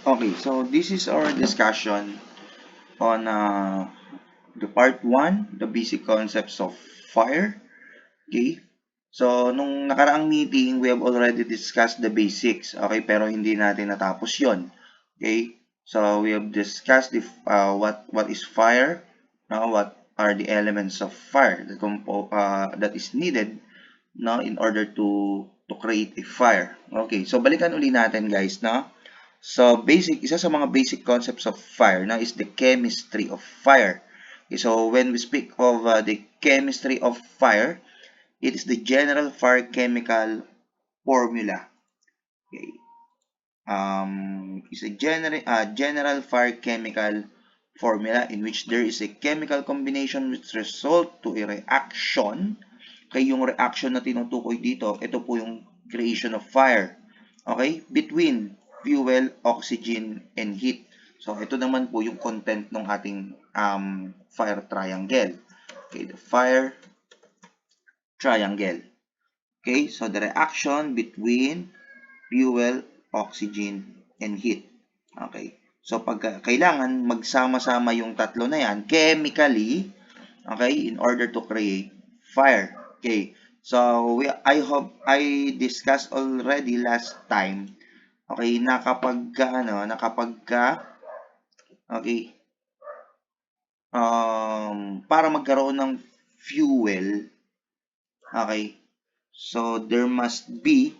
Okay, so this is our discussion on the part 1, the basic concepts of fire. Okay, so nung nakaraang meeting, we have already discussed the basics. Okay, pero hindi natin natapos yon. Okay, so we have discussed what is fire, now what are the elements of fire that is needed now in order to create a fire. Okay, so balikan uli natin guys, no? So, isa sa mga basic concepts of fire na is the chemistry of fire. Okay, so, when we speak of the chemistry of fire, it is the general fire chemical formula. Okay. It's a general fire chemical formula in which there is a chemical combination which result to a reaction. Okay, yung reaction na tinutukoy dito, ito po yung creation of fire. Okay, between fuel, oxygen, and heat. So, ito naman po yung content ng ating fire triangle. Okay, the fire triangle. Okay, so the reaction between fuel, oxygen, and heat. Okay. So, pag kailangan magsama-sama yung tatlo na yan, chemically, okay, in order to create fire. Okay. So, I hope I discussed already last time, okay, na okay, para magkaroon ng fuel, okay, so there must be,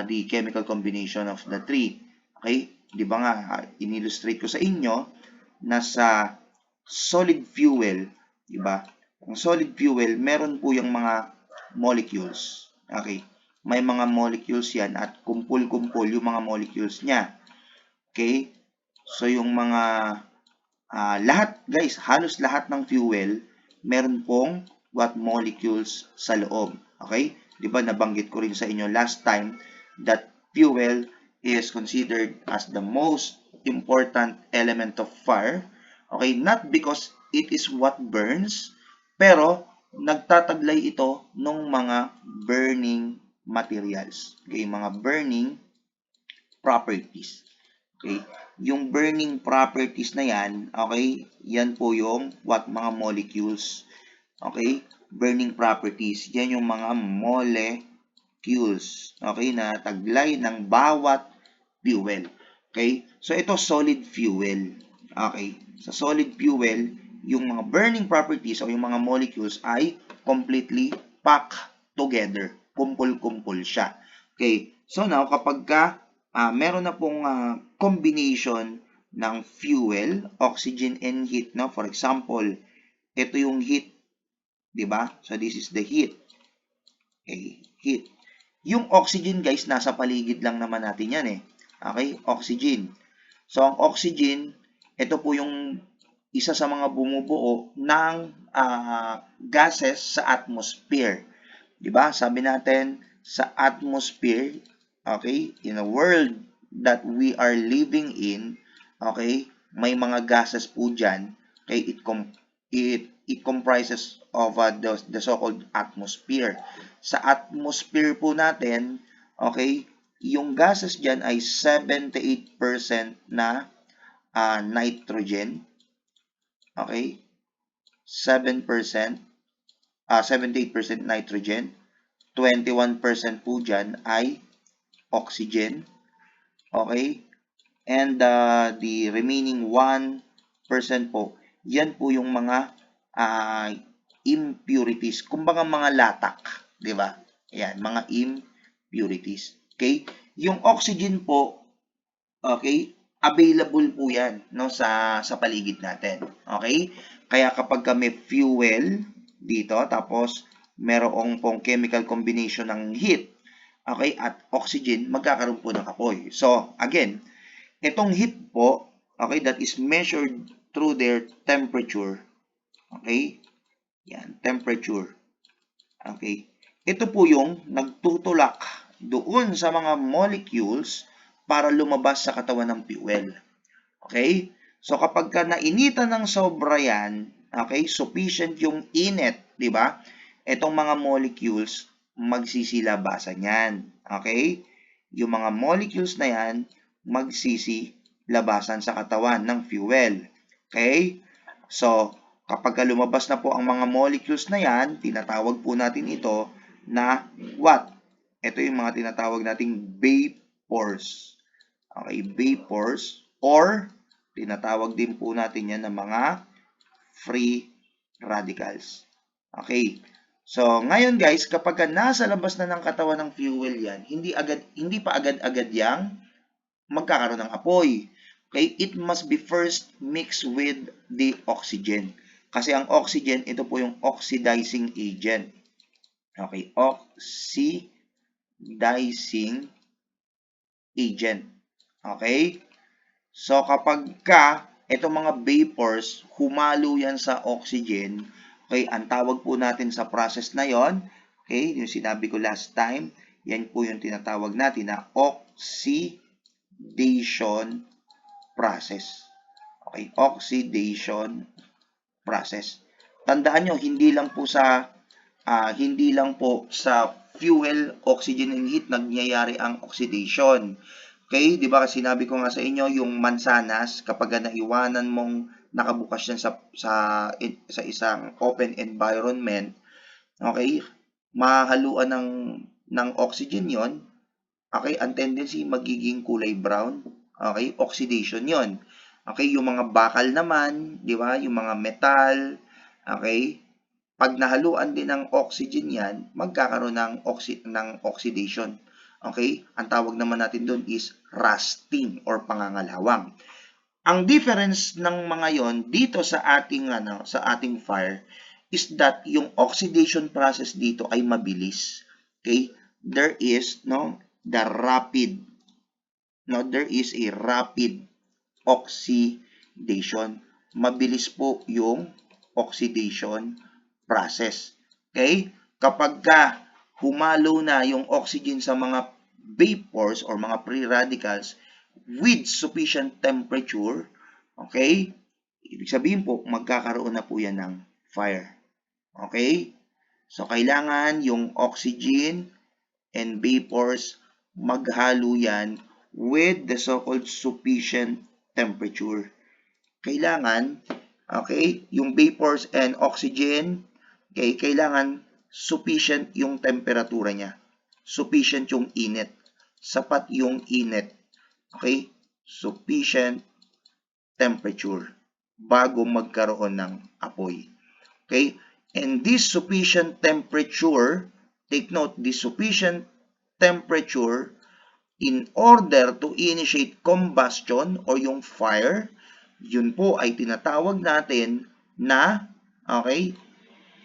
the chemical combination of the three. Okay? Di ba nga, in-illustrate ko sa inyo na sa solid fuel, di ba? Ang solid fuel, meron po yung mga molecules. Okay? May mga molecules yan at kumpul-kumpul yung mga molecules niya. Okay? So, yung mga lahat, guys, halos lahat ng fuel, meron pong what molecules sa loob. Okay? Di ba nabanggit ko rin sa inyo last time that fuel is considered as the most important element of fire. Okay? Not because it is what burns, pero nagtataglay ito ng mga burning materials. Okay? Mga burning properties. Okay? Yung burning properties na yan, okay? Yan po yung what mga molecules. Okay? Burning properties. Yan yung mga molecules. Okay? Na taglay ng bawat fuel. Okay? So, ito solid fuel. Okay? Sa solid fuel, yung mga burning properties o yung mga molecules ay completely packed together. Kumpul-kumpul siya. Okay? So, now, kapag meron na pong combination ng fuel, oxygen, and heat. No? For example, ito yung heat. Diba? So, this is the heat. Okay, heat. Yung oxygen, guys, nasa paligid lang naman natin yan eh. Okay, oxygen. So, ang oxygen, ito po yung isa sa mga bumubuo ng gases sa atmosphere. Diba? Sabi natin, sa atmosphere, okay, in a world that we are living in, okay, may mga gases po dyan, okay, it comprises of the so-called atmosphere. Sa atmosphere po natin, okay, yung gases dyan ay 78% na nitrogen, okay, 78% nitrogen, 21% po dyan ay oxygen. Okay? And the remaining 1% po, yan po yung mga impurities. Kumbaga mga latak. Di ba? Yan, mga impurities. Okay? Yung oxygen po, okay, available po yan no, sa paligid natin. Okay? Kaya kapag may fuel dito, tapos merong pong chemical combination ng heat, okay, at oxygen, magkakaroon po ng apoy. So, again, itong heat po, okay, that is measured through their temperature. Okay? Yan, temperature. Okay? Ito po yung nagtutulak doon sa mga molecules para lumabas sa katawan ng fuel. Okay? So, kapag ka nainitan ng sobra yan, okay, sufficient yung init, di ba? Itong mga molecules, magsisilabasan yan. Okay? yung mga molecules na yan magsisilabasan sa katawan ng fuel. Okay? So, kapag lumabas na po ang mga molecules na yan, tinatawag po natin ito na what? Ito yung mga tinatawag nating vapors. Okay, vapors, or tinatawag din po natin yan na mga free radicals. Okay. So, ngayon guys, kapag nasa labas na ng katawan ng fuel yan, hindi pa agad-agad yang magkakaroon ng apoy. Okay? It must be first mixed with the oxygen. Kasi ang oxygen, ito po yung oxidizing agent. Okay? Oxidizing agent. Okay? So, kapag itong mga vapors, humalo yan sa oxygen, okay, ang tawag po natin sa process na yon, okay, yung sinabi ko last time, yan po yung tinatawag natin na oxidation process. Okay, oxidation process. Tandaan nyo, hindi lang po sa fuel, oxygen and heat nagyayari ang oxidation. Okay, di ba sinabi ko nga sa inyo, yung mansanas, kapag naiwanan mong nakabukas yan sa isang open environment, okay, mahaluan ng oxygen yon, okay, ang tendency magiging kulay brown, okay, oxidation yon. Okay, yung mga bakal naman, di ba, yung mga metal, okay, pag nahaluan din ng oxygen yan, magkakaroon ng oxidation. Okay? Ang tawag naman natin doon is rusting or pangangalawang. Ang difference ng mga yon dito sa ating fire is that yung oxidation process dito ay mabilis. Okay? There is there is a rapid oxidation. Mabilis po yung oxidation process. Okay? Kapag humalo na yung oxygen sa mga vapors or mga free radicals with sufficient temperature, okay? Ibig sabihin po, magkakaroon na po yan ng fire. Okay? So, kailangan yung oxygen and vapors maghalo yan with the so-called sufficient temperature. Kailangan, okay, yung vapors and oxygen, okay, kailangan sufficient yung temperatura niya. Sufficient yung init. Sapat yung init. Okay? Sufficient temperature bago magkaroon ng apoy. Okay? And this sufficient temperature, take note, this sufficient temperature in order to initiate combustion or yung fire, yun po ay tinatawag natin na, okay,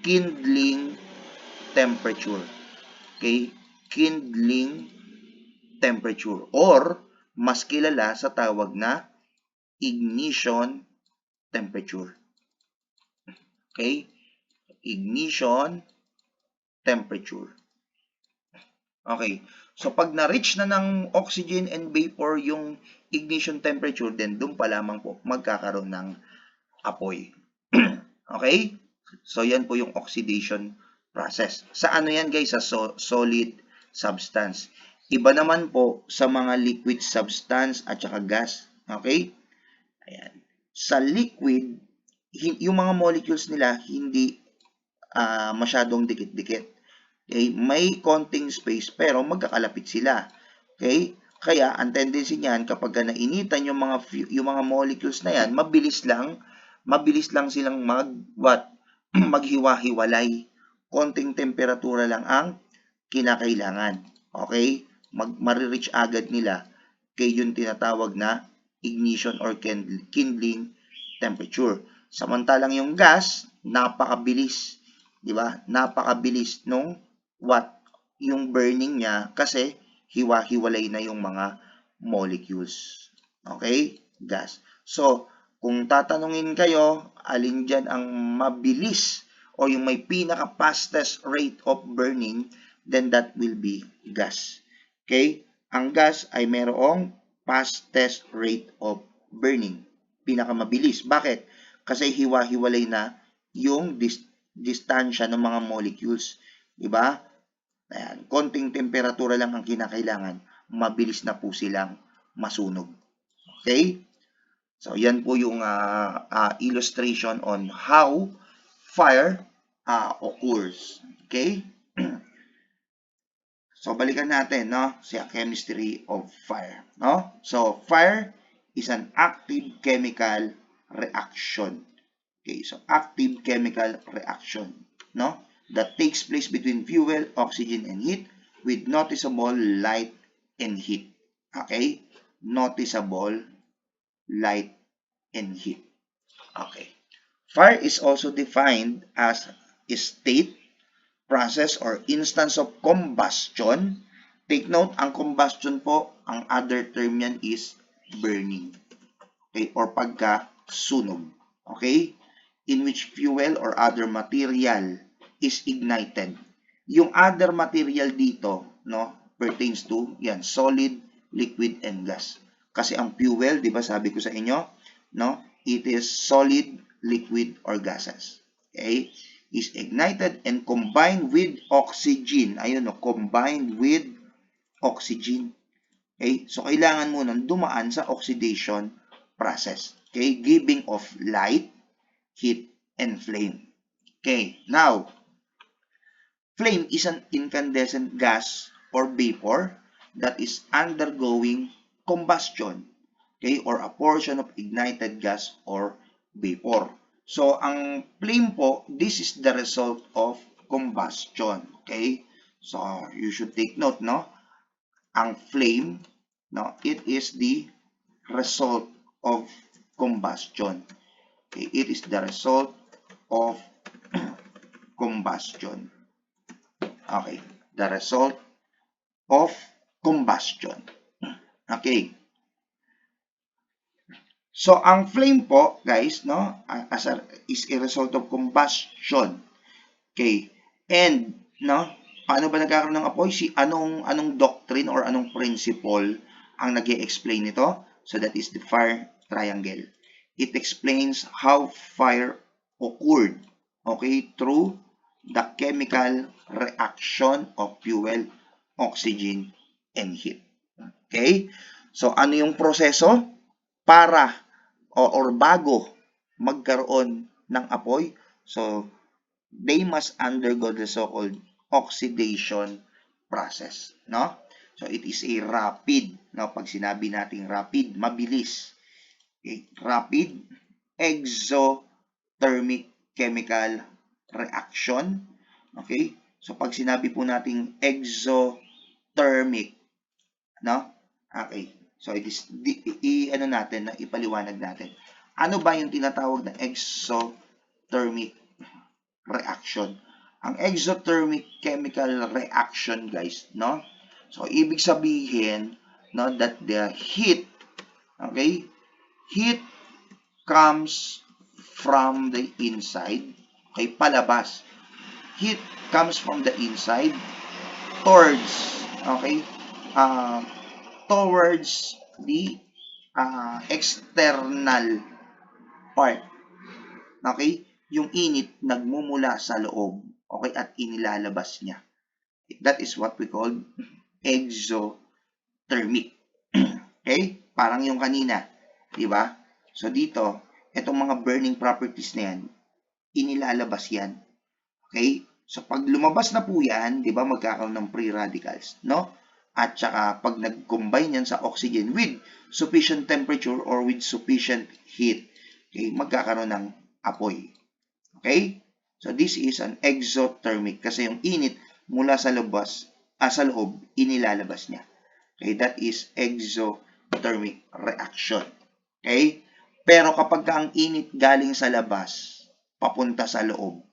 kindling temperature. Okay? Kindling temperature or mas kilala sa tawag na ignition temperature. Okay? Ignition temperature. Okay. So, pag na-reach na ng oxygen and vapor yung ignition temperature, then doon pa lamang po magkakaroon ng apoy. Okay? So, yan po yung oxidation process. Sa ano yan guys? Sa solid substance. Iba naman po sa mga liquid substance at saka gas. Okay? Ayan. Sa liquid, yung mga molecules nila hindi masyadong dikit-dikit. Okay? May konting space pero magkakalapit sila. Okay? Kaya ang tendency niyan kapag nainitan yung mga molecules na yan, mabilis lang silang maghiwa-hiwalay. Konting temperatura lang ang kinakailangan. Okay? Marireach agad nila kay yung tinatawag na ignition or kindling temperature. Samantalang yung gas, napakabilis. Di ba? Napakabilis nung yung burning niya kasi hiwa-hiwalay na yung mga molecules. Okay? Gas. So, kung tatanungin kayo, alin dyan ang mabilis o yung may pinaka-fastest rate of burning, then that will be gas. Okay? Ang gas ay mayroong fastest rate of burning. Pinakamabilis. Bakit? Kasi hiwa-hiwalay na yung distansya ng mga molecules. Diba? Ayan. Konting temperatura lang ang kinakailangan. mabilis na po silang masunog. Okay? So, yan po yung illustration on how fire occurs. Okay? So, balikan natin, no? Sa chemistry of fire, no? So, fire is an active chemical reaction. Okay, so active chemical reaction, no? That takes place between fuel, oxygen, and heat with noticeable light and heat. Okay? Noticeable light and heat. Okay. Fire is also defined as a state, process, or instance of combustion. Take note, ang combustion po, ang other term yan is burning. Okay? Or pagkasunog. Okay? In which fuel or other material is ignited. Yung other material dito, no, pertains to, yan, solid, liquid, and gas. Kasi ang fuel, di ba sabi ko sa inyo, no, it is solid, liquid, or gases. Okay? Is ignited and combined with oxygen. Ayun, no, combined with oxygen. Okay? So, kailangan mo nang dumaan sa oxidation process. Okay? Giving of light, heat, and flame. Okay? Now, flame is an incandescent gas or vapor that is undergoing combustion. Okay? Or a portion of ignited gas or vapor. So, ang flame po, this is the result of combustion. Okay? So, you should take note, no? Ang flame, no? It is the result of combustion. Okay? It is the result of combustion. Okay? The result of combustion. Okay? So, ang flame po, guys, no, is a result of combustion. Okay. And, no, paano ba nagkakaroon ng apoy? Anong doctrine or anong principle ang nag-i-explain nito? So, that is the fire triangle. It explains how fire occurred, okay, through the chemical reaction of fuel, oxygen, and heat. Okay? So, ano yung proseso para or bago magkaroon ng apoy? So, they must undergo the so-called oxidation process, no? So, it is a rapid, no? Pag sinabi nating rapid, mabilis. Okay? Rapid exothermic chemical reaction. Okay? So, pag sinabi po nating exothermic, no? Okay. So, it is, ano natin, na ipaliwanag natin. Ano ba yung tinatawag na exothermic reaction? Ang exothermic chemical reaction, guys, no? So, ibig sabihin, no, that the heat, okay, heat comes from the inside, okay, palabas. Heat comes from the inside towards, okay, towards the external part. Okay? Yung init nagmumula sa loob. Okay? At inilalabas niya. That is what we call exothermic. Okay? Parang yung kanina. Diba? So, dito, itong mga burning properties na yan, inilalabas yan. Okay? So, pag lumabas na po yan, diba, magkakaroon ng free radicals. No? At saka, pag nag-combine yan sa oxygen with sufficient temperature or with sufficient heat, okay, magkakaroon ng apoy. Okay? So, this is an exothermic kasi yung init mula sa labas, sa loob, inilalabas niya. Okay? That is exothermic reaction. Okay? Pero kapag ang init galing sa labas, papunta sa loob,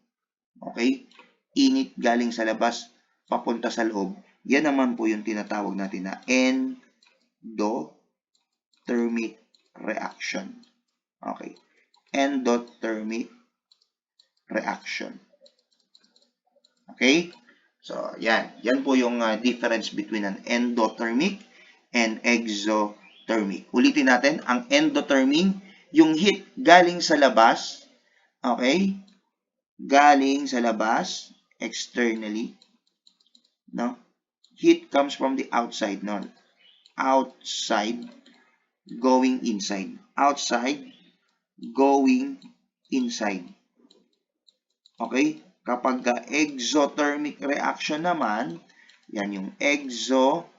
okay? Init galing sa labas, papunta sa loob, yan naman po yung tinatawag natin na endothermic reaction. Okay. Endothermic reaction. Okay? So, yan. Yan po yung difference between an endothermic and exothermic. Ulitin natin, ang endothermic, yung heat galing sa labas, okay? Galing sa labas, externally, no? Heat comes from the outside, no? outside, going inside. Outside, going inside. Okay? Kapag exothermic reaction naman, yan yung exothermic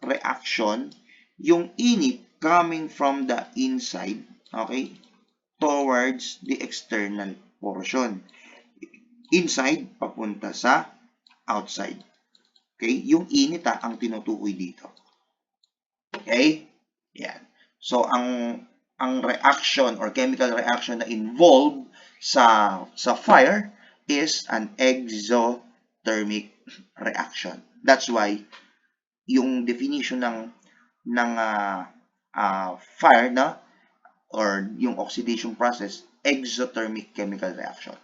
reaction, yung init coming from the inside, okay, towards the external portion. Inside, papunta sa outside. Okay? Yung init ang tinutukoy dito. Okay? Yan. So, ang reaction or chemical reaction na involved sa fire is an exothermic reaction. That's why yung definition ng fire na or yung oxidation process, exothermic chemical reaction.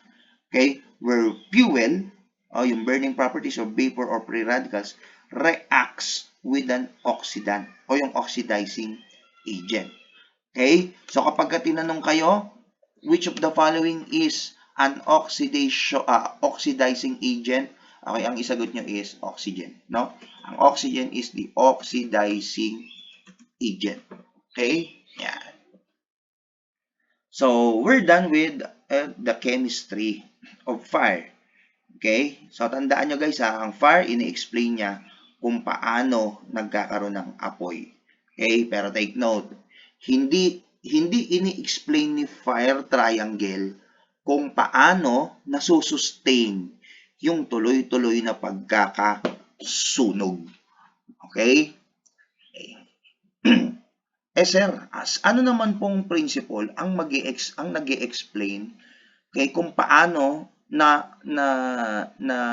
Okay? Where fuel o yung burning properties of vapor or free radicals reacts with an oxidant o yung oxidizing agent. Okay? So kapag tinanong kayo, which of the following is an oxidizing agent? Okay, ang isagot nyo is oxygen. No? Ang oxygen is the oxidizing agent. Okay? Yan. So, we're done with the chemistry of fire. Okay? So, tandaan nyo guys ang fire, ini-explain niya kung paano nagkakaroon ng apoy. Okay? Pero take note, hindi ini-explain ni fire triangle kung paano nasusustain yung tuloy-tuloy na pagkakasunog. Okay? Sir, ano naman pong principle ang nag-i-explain kung paano na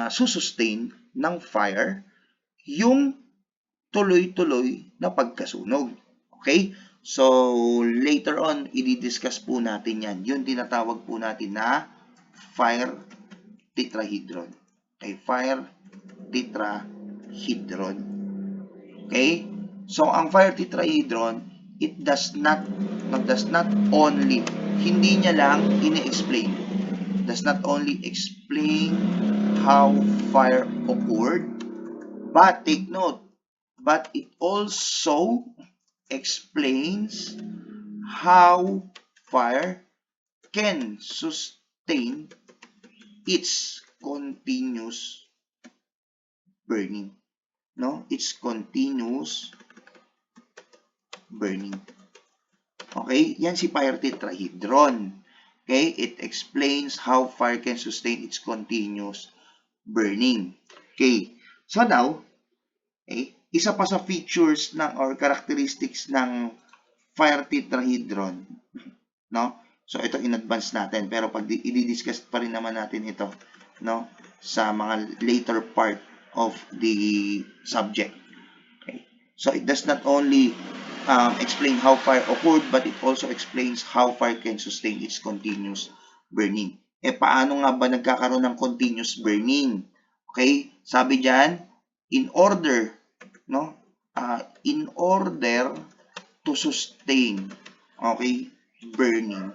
susustain ng fire yung tuloy-tuloy na pagkasunog. Okay? So, later on, i-discuss po natin yan. Yung tinatawag po natin na fire tetrahedron. Okay? Fire tetrahedron. Okay? So, ang fire tetrahedron, it does not only, hindi niya lang ini-explain, does not only explain how fire occurred, but take note, but it also explains how fire can sustain its continuous burning. No? It's continuous burning. Okay? Yan si fire tetrahedron. Okay? It explains how fire can sustain its continuous burning. Okay? So now, okay, isa pa sa features ng or characteristics ng fire tetrahedron, no? So ito in advance natin, pero pag i-discuss pa rin naman natin ito, no, sa mga later part of the subject. Okay? So it does not only explain how fire occurred, but it also explains how fire can sustain its continuous burning. Paano nga ba nagkakaroon ng continuous burning? Okay? Sabi diyan, in order to sustain, okay, burning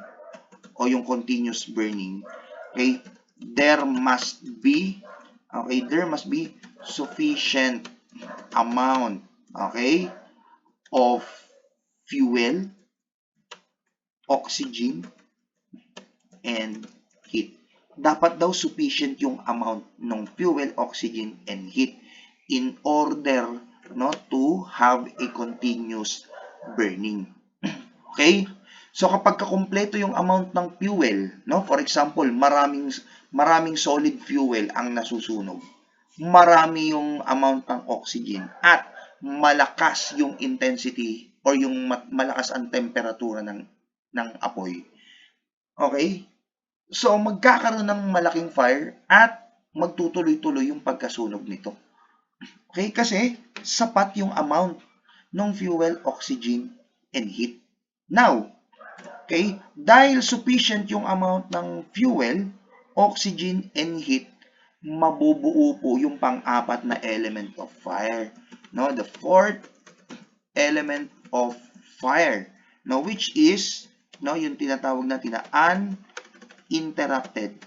o yung continuous burning, okay, there must be sufficient amount, okay, of fuel, oxygen, and heat. Dapat daw sufficient yung amount ng fuel, oxygen, and heat in order to have a continuous burning. Okay? So kapag kumpleto yung amount ng fuel, for example, maraming solid fuel ang nasusunog. Marami yung amount ng oxygen at malakas yung intensity or yung malakas ang temperatura ng apoy. Okay? So magkakaroon ng malaking fire at magtutuloy-tuloy yung pagkasunog nito. Okay? Kasi sapat yung amount ng fuel, oxygen, and heat. Now, okay, dahil sufficient yung amount ng fuel, oxygen, and heat, mabubuo po yung pang-apat na element of fire. No? The fourth element of fire, no, which is yung tinatawag natin na uninterrupted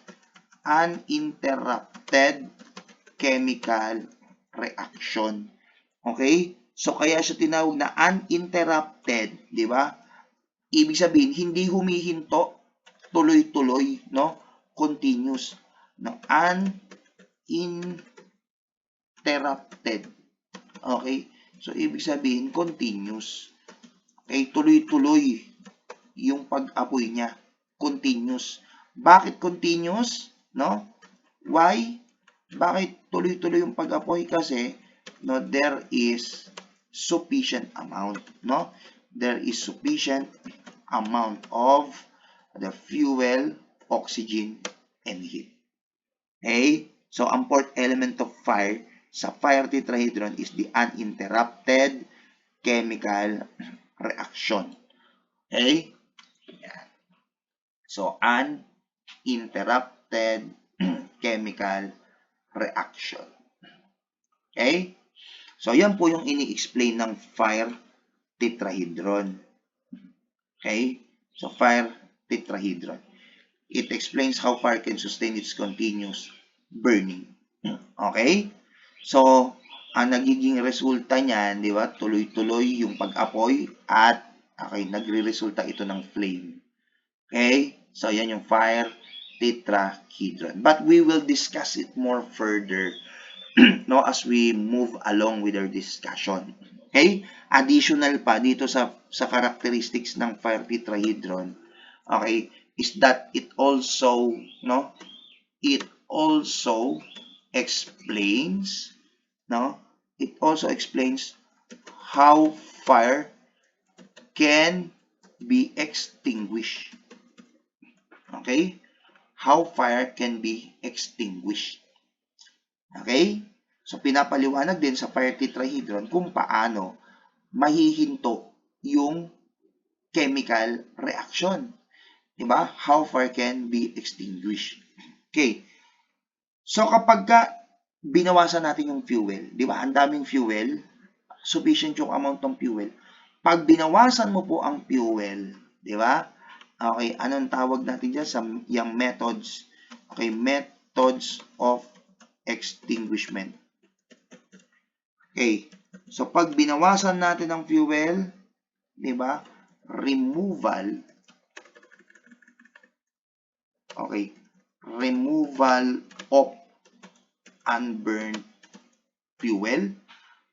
chemical reaction. Okay? So, kaya siya tinawag na uninterrupted, di ba? Ibig sabihin, hindi humihinto, tuloy-tuloy, no? Continuous. No? Uninterrupted. Okay? So, ibig sabihin, continuous. Okay? Tuloy-tuloy yung pag-apoy niya. Continuous. Bakit continuous? No? Why? Bakit tuloy-tuloy yung pag-apoy? Kasi, no, there is sufficient amount, no? There is sufficient amount of the fuel, oxygen, and heat. Okay? So, ang fourth element of fire sa fire tetrahedron is the uninterrupted chemical reaction. Okay? So, uninterrupted chemical reaction. Okay? So, yan po yung ini-explain ng fire tetrahedron. Okay? So, fire tetrahedron. It explains how fire can sustain its continuous burning. Okay? So, ang nagiging resulta niyan, di ba, tuloy-tuloy yung pag-apoy at nagre-resulta ito ng flame. Okay? So, yan yung fire tetrahedron. But we will discuss it more further no, as we move along with our discussion. Okay? Additional pa dito sa characteristics ng fire tetrahedron, okay, is that it also explains how fire can be extinguished. Okay? How fire can be extinguished. Okay? So, pinapaliwanag din sa fire tetrahedron kung paano mahihinto yung chemical reaction. Diba? How fire can be extinguished. Okay. So, kapag binawasan natin yung fuel, di ba? Ang daming fuel, sufficient yung amount ng fuel. Pag binawasan mo po ang fuel, di ba? Okay, anong tawag natin dyan sa yung methods? Okay, methods of extinguishment. Okay, so pag binawasan natin ang fuel, di ba? Removal. Okay, removal of unburned fuel.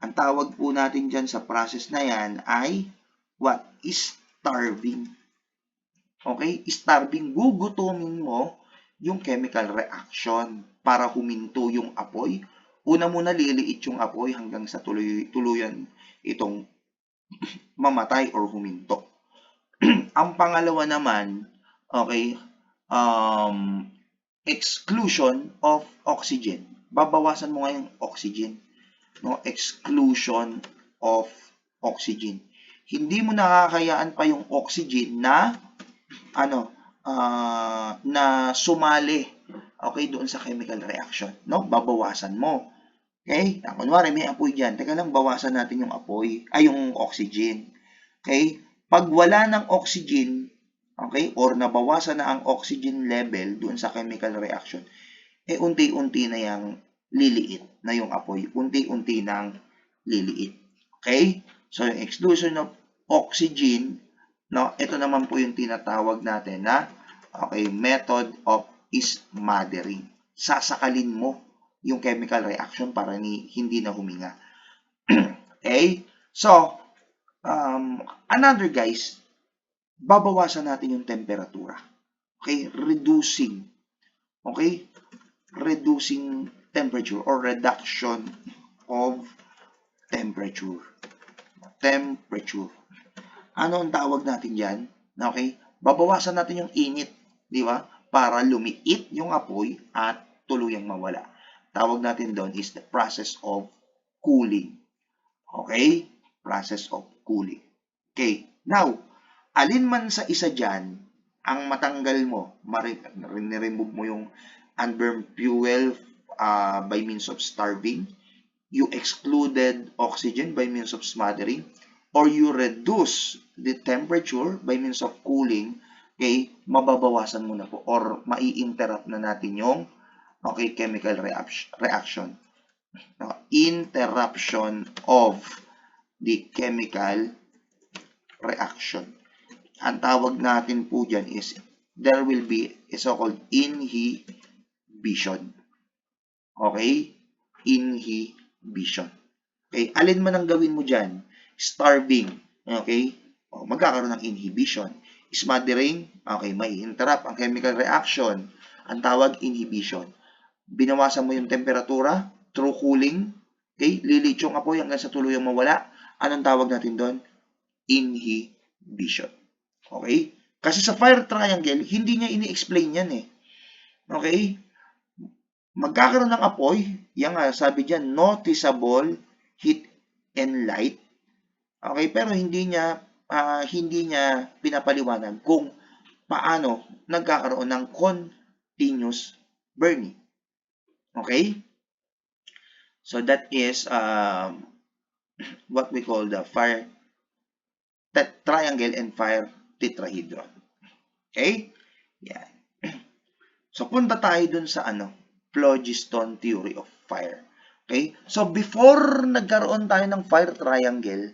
Ang tawag po natin dyan sa process na yan ay what? Starving. Okay? Starving. Gugutumin mo yung chemical reaction para huminto yung apoy. Una muna liliit yung apoy hanggang sa tuluyan itong mamatay or huminto. Ang pangalawa naman, okay, exclusion of oxygen. Babawasan mo nga yung oxygen. No? Exclusion of oxygen. Hindi mo nakakayaan pa yung oxygen na na sumali, okay, doon sa chemical reaction, no? Babawasan mo. Okay? Kunwari may apoy diyan, teka lang, bawasan natin yung apoy, yung oxygen. Okay? Pag wala ng oxygen, okay, or nabawasan na ang oxygen level doon sa chemical reaction, unti-unti na yang liliit na yung apoy, unti-unti nang liliit. Okay? So, yung exclusion of oxygen, no, ito naman po yung tinatawag natin na method of smothering. Sasakalin mo yung chemical reaction para hindi na huminga. Okay? So, another guys, babawasan natin yung temperatura. Okay? Reducing. Okay? Reducing temperature or reduction of temperature. Temperature. Ano ang tawag natin dyan? Okay? Babawasan natin yung init, di ba? Para lumiit yung apoy at tuluyang mawala. Tawag natin doon is the process of cooling. Okay? Process of cooling. Okay. Now, alin man sa isa dyan ang matanggal mo, remove mo yung unburned fuel by means of starving, you excluded oxygen by means of smothering, or you reduce the temperature by means of cooling, okay, mababawasan mo na po or mai-interrupt na natin yung chemical reaction. No? Interruption of the chemical reaction. Ang tawag natin po dyan is there will be a so-called inhibition. Okay? Inhibition. Okay? Alin man ang gawin mo dyan, starving, okay? O, magkakaroon ng inhibition. Smothering, okay, may interrupt ang chemical reaction. Ang tawag inhibition. Binawasan mo yung temperatura through cooling, okay? Lilit yung apoy hanggang sa tuluyang mawala. Anong tawag natin doon? Inhibition. Okay? Kasi sa fire triangle, hindi niya ini-explain yan eh. Okay? Magkakaroon ng apoy, yan nga, sabi diyan, noticeable heat and light. Okay, pero hindi niya pinapaliwanag kung paano nagkakaroon ng continuous burning. Okay? So that is what we call the fire triangle and fire tetrahedron. Okay? Yan. So punta tayo dun sa phlogiston theory of fire. Okay? So, before nagkaroon tayo ng fire triangle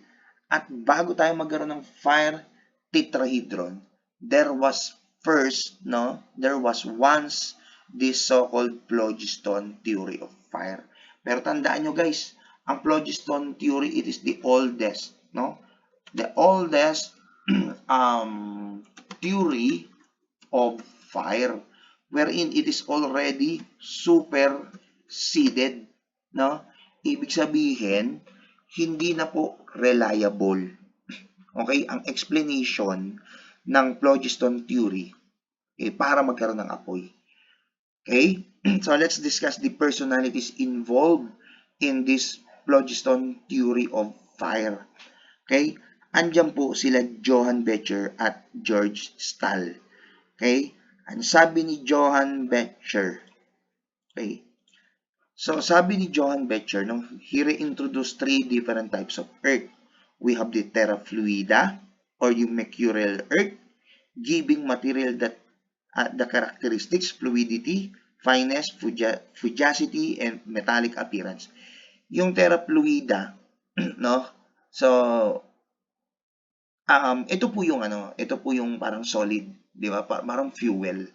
at bago tayo magkaroon ng fire tetrahedron, there was once this so-called phlogiston theory of fire. Pero tandaan nyo guys, ang phlogiston theory, it is the oldest, no? The oldest theory of fire, wherein it is already superseded, no? Ibig sabihin, hindi na po reliable. Okay? Ang explanation ng phlogiston theory para magkaroon ng apoy. Okay? So let's discuss the personalities involved in this phlogiston theory of fire. Okay? Andiyan po sila Johann Becher at George Stahl. Okay? Ang sabi ni Johann Becher, okay, so sabi ni Johann Becher, no, he reintroduced 3 different types of earth. We have the terra fluida, or yung mercurial earth, giving material that the characteristics, fluidity, fineness, fugacity, and metallic appearance. Yung terra fluida, no, so ito po yung parang solid, di ba? Parang fuel.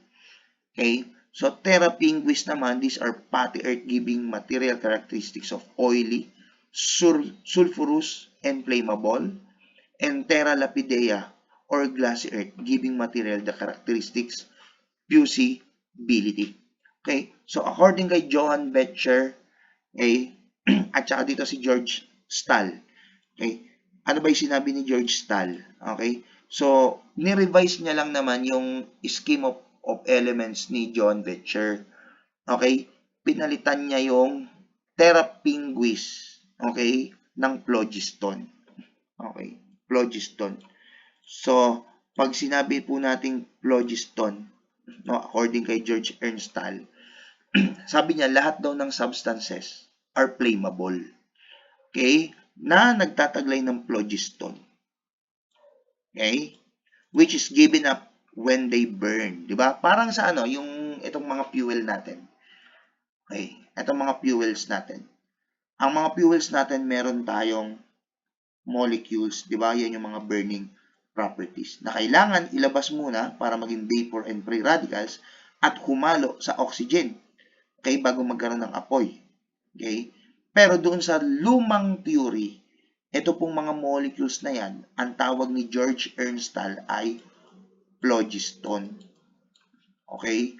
Okay? So, terra pinguis naman, these are fatty earth giving material characteristics of oily, sulfurous, and flammable. And terra lapidea, or glassy earth, giving material the characteristics fusibility. Okay? So, according kay Johann Becher, okay, at saka dito si George Stahl, okay, ano ba yung sinabi ni George Stahl? Okay? So, ni-revise niya lang naman yung scheme of elements ni John Becher. Okay? Pinalitan niya yung terra pinguis, okay, ng phlogiston. Okay? Phlogiston. So, pag sinabi po nating phlogiston, no, according kay George Ernst Stahl, sabi niya lahat daw ng substances are flammable. Okay? Na nagtataglay ng phlogiston. Okay? Which is given up when they burn. Diba? Parang sa yung itong mga fuel natin. Okay? Itong mga fuels natin. Ang mga fuels natin, meron tayong molecules. Diba? Yan yung mga burning properties. Na kailangan ilabas muna para maging vapor and free radicals at humalo sa oxygen. Okay? Bago magkaroon ng apoy. Okay? Pero doon sa lumang theory, ito pong mga molecules na yan, ang tawag ni George Ernst Stahl ay phlogiston. Okay?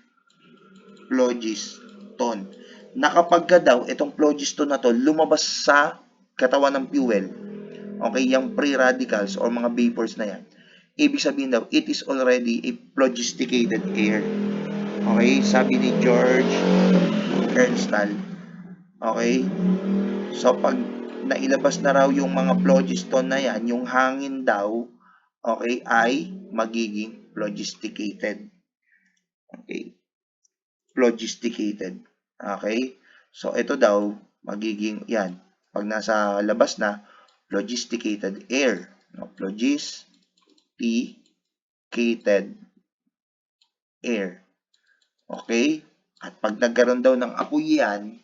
Phlogiston. Na kapag daw, itong phlogiston na to, lumabas sa katawan ng fuel, okay, yung free radicals or mga vapors na yan, ibig sabihin daw, it is already a phlogisticated air. Okay? Sabi ni George Ernst Stahl. Okay? So, pag nailabas na raw yung mga phlogiston na yan, yung hangin daw, okay, ay magiging phlogisticated. Okay? Phlogisticated. Okay? So, ito daw, magiging, yan, pag nasa labas na, phlogisticated air. No? Phlogisticated air. Okay? At pag nagkaroon daw ng apoy yan,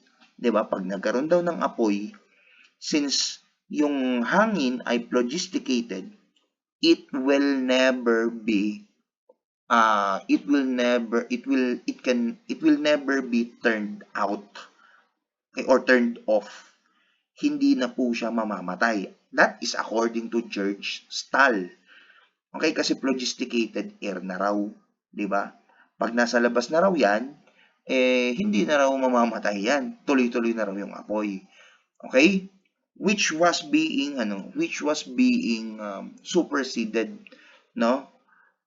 'Di ba? Pag nagkaroon daw ng apoy, since yung hangin ay phlogisticated, it will never be it will never be turned out, okay, or turned off. Hindi na po siya mamamatay. That is according to George Stahl. Okay, kasi phlogisticated air na raw, 'di ba? Pag nasa labas na raw 'yan, hindi na raw mamamatay 'yan. Tuloy-tuloy na raw yung apoy. Okay? Which was being superseded, no?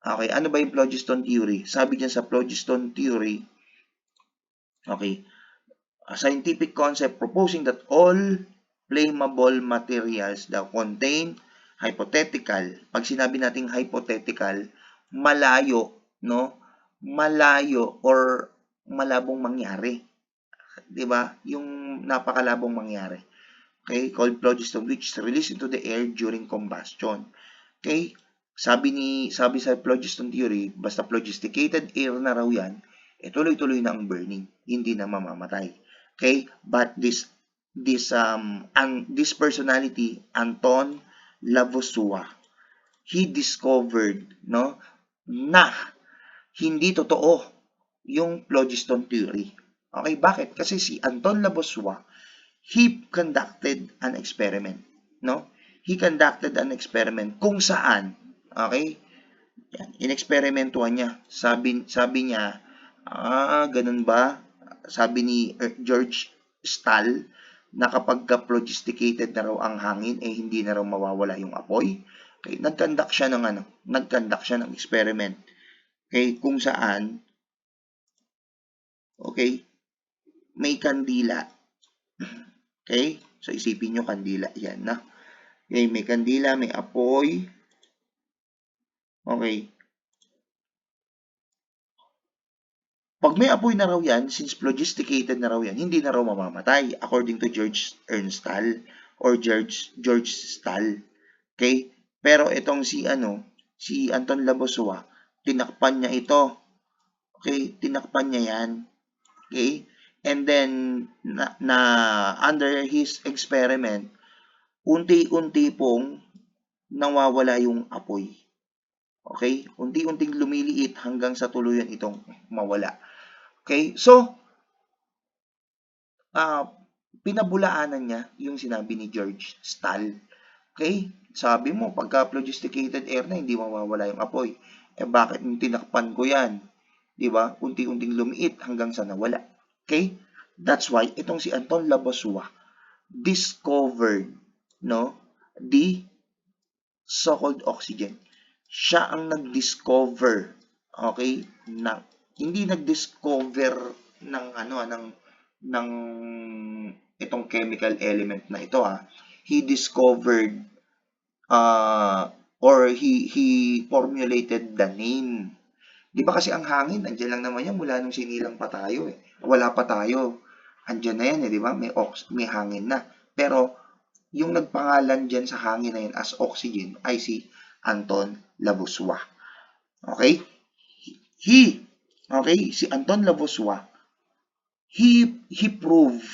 Okay, ano ba yung phlogiston theory? Sabi diyan sa phlogiston theory, okay, a scientific concept proposing that all flammable materials that contain hypothetical. Pag sinabi nating hypothetical, malayo, no? Malayo or malabong mangyari. 'Di ba? Yung napakalabong mangyari. Okay? Called phlogiston, which is released into the air during combustion. Okay? Sabi sa phlogiston theory, basta phlogisticated air na raw 'yan, tuloy-tuloy na ang burning, hindi na mamamatay. Okay? But this personality, Anton Lavoisier, he discovered, no, na hindi totoo yung phlogiston theory. Okay, bakit? Kasi si Anton Lavoisier, he conducted an experiment, no? He conducted an experiment kung saan, okay? Yan, inexperimentuhan niya. Sabi niya, ganun ba? Sabi ni George Stahl na kapag phlogisticated na raw ang hangin, hindi na raw mawawala yung apoy. Okay, nag-conduct siya ng experiment. Okay, kung saan, okay, may kandila. Okay, so isipin nyo kandila, yan na. Okay, may kandila, may apoy. Okay, pag may apoy na raw yan, since phlogisticated na raw yan, hindi na raw mamamatay, according to George Ernst Stahl or George Stahl. Okay? Pero itong si Anton Lavoisier, tinakpan niya ito. Okay? Tinakpan niya yan. Okay? And then, under his experiment, unti-unti pong nawawala yung apoy. Okay? Unti-unting lumiliit hanggang sa tuluyan itong mawala. Okay? So, pinabulaanan niya yung sinabi ni George Stahl. Okay? Sabi mo, pagka phlogisticated air na, hindi mawawala yung apoy. Bakit tinakpan ko yan? Diba? Unti-unting lumiit hanggang sa nawala. Okay? That's why, itong si Anton Lavoisier discovered, no, the so-called oxygen. Siya ang nag-discover, okay, na hindi nag-discover ng itong chemical element na ito he discovered or he formulated the name. Di ba kasi ang hangin, andyan lang naman yan mula nung sinilang pa tayo Wala pa tayo. Andyan na yan di ba? May hangin na. Pero yung nagpangalan dyan sa hangin na yan as oxygen ay si Anton Lavoisier. Okay? Si Anton Lavoisier, he proved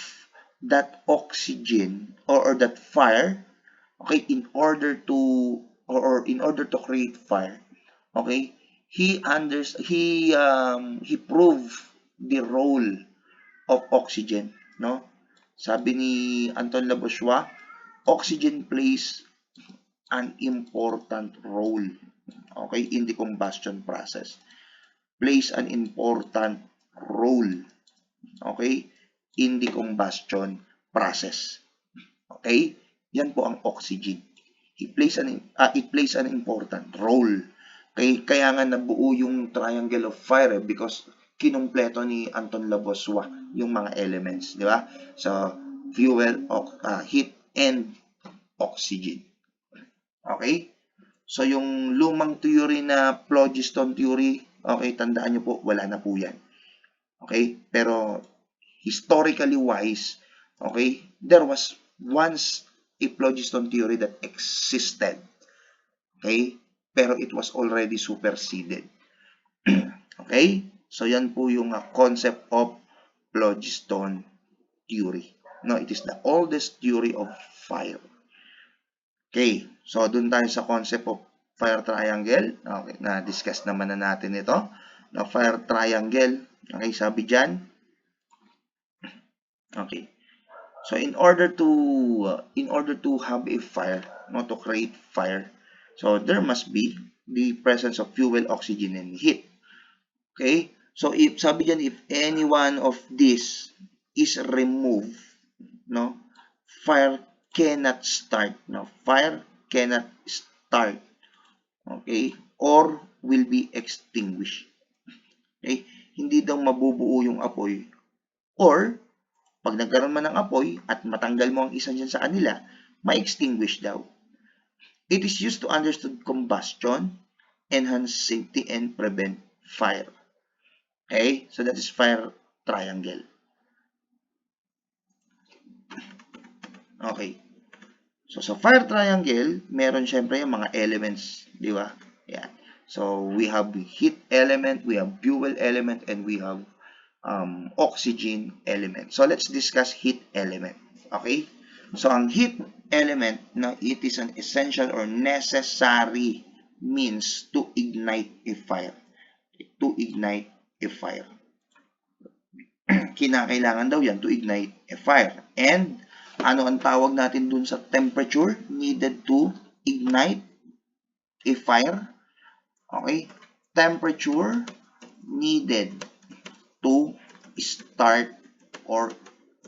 that oxygen or that fire, okay, in order to create fire, okay, he proved the role of oxygen, no? Sabi ni Anton Lavoisier, oxygen plays an important role, okay, in the combustion process. Plays an important role, okay, in the combustion process. Okay? Yan po ang oxygen. It plays an important role. Okay? Kaya nga nabuo yung triangle of fire because kinumpleto ni Anton Lavoisier yung mga elements, di ba? So, fuel, heat, and oxygen. Okay? So, yung lumang theory na phlogiston theory, okay, tandaan nyo po, wala na po yan. Okay? Pero, historically wise, okay, there was once a phlogiston theory that existed. Okay? Pero it was already superseded. Okay? So, yan po yung concept of phlogiston theory. No, it is the oldest theory of fire. Okay, so dun tayo sa concept of fire triangle. Okay, na-discuss naman na natin ito. Na fire triangle. Okay, sabi dyan. Okay. So in order to have a fire, no, to create fire, so there must be the presence of fuel, oxygen, and heat. Okay? So if sabi dyan, if any one of this is removed, no, fire cannot start. No, fire cannot start. Okay? Or will be extinguished. Okay? Hindi daw mabubuo yung apoy. Or pag nagkaroon man ng apoy at matanggal mo ang isa dyan sa kanila, ma-extinguish daw. It is used to understand combustion, enhance safety, and prevent fire. Okay? So that is fire triangle. Okay. So sa fire triangle, meron syempre yung mga elements, di ba? Yan. So we have heat element, we have fuel element, and we have oxygen element. So let's discuss heat element. Okay? So ang heat element, na it is an essential or necessary means to ignite a fire. To ignite a fire. Kinakailangan daw yan to ignite a fire. And ano ang tawag natin dun sa temperature needed to ignite a fire? Okay? Temperature needed to start or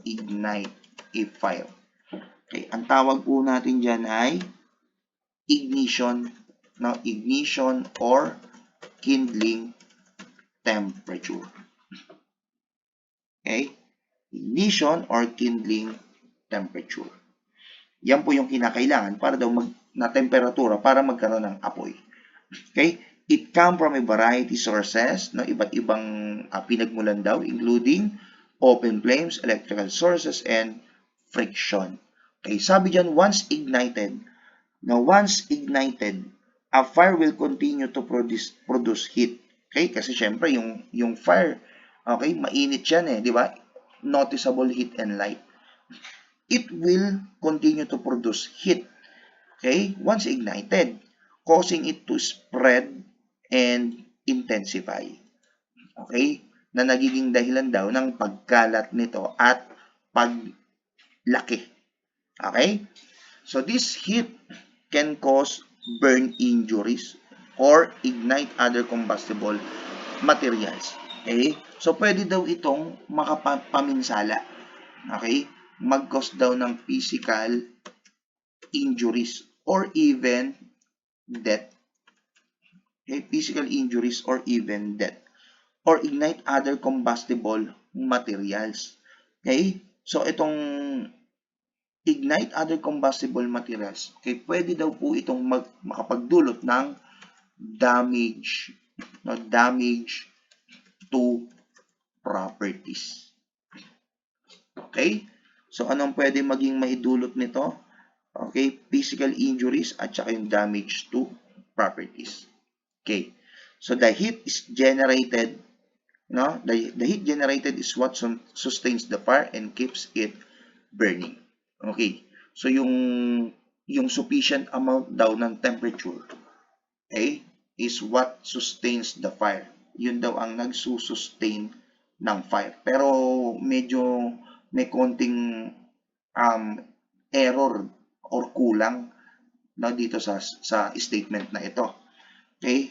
ignite a fire. Okay, ang tawag po natin dyan ay ignition, no? Ignition or kindling temperature. Okay? Ignition or kindling temperature. Yan po yung kinakailangan para daw na temperatura para magkaroon ng apoy. Okay? It come from a variety sources, no? Iba't ibang pinagmulan daw, including open flames, electrical sources, and friction. Okay, sabi dyan, once ignited, a fire will continue to produce heat. Okay, kasi syempre, yung fire, okay, mainit yan di ba? Noticeable heat and light. It will continue to produce heat, okay, once ignited, causing it to spread and intensify. Okay? Na nagiging dahilan daw ng pagkalat nito at paglaki. Okay? So this heat can cause burn injuries or ignite other combustible materials. Okay? So pwede daw itong makapaminsala. Okay? Mag-cause daw ng physical injuries or even death. Okay, physical injuries or even death, or ignite other combustible materials. Okay? So, itong ignite other combustible materials, okay, pwede daw po itong makapagdulot ng damage, no, damage to properties. Okay? So, anong pwede maging maidulot nito? Okay, physical injuries at saka yung damage to properties. Okay, so the heat is generated, no? The heat generated is what sustains the fire and keeps it burning. Okay, so yung sufficient amount daw ng temperature, okay, is what sustains the fire. Yun daw ang nagsusustain ng fire. Pero medyo may konting error or kulang na dito sa statement na ito. Okay?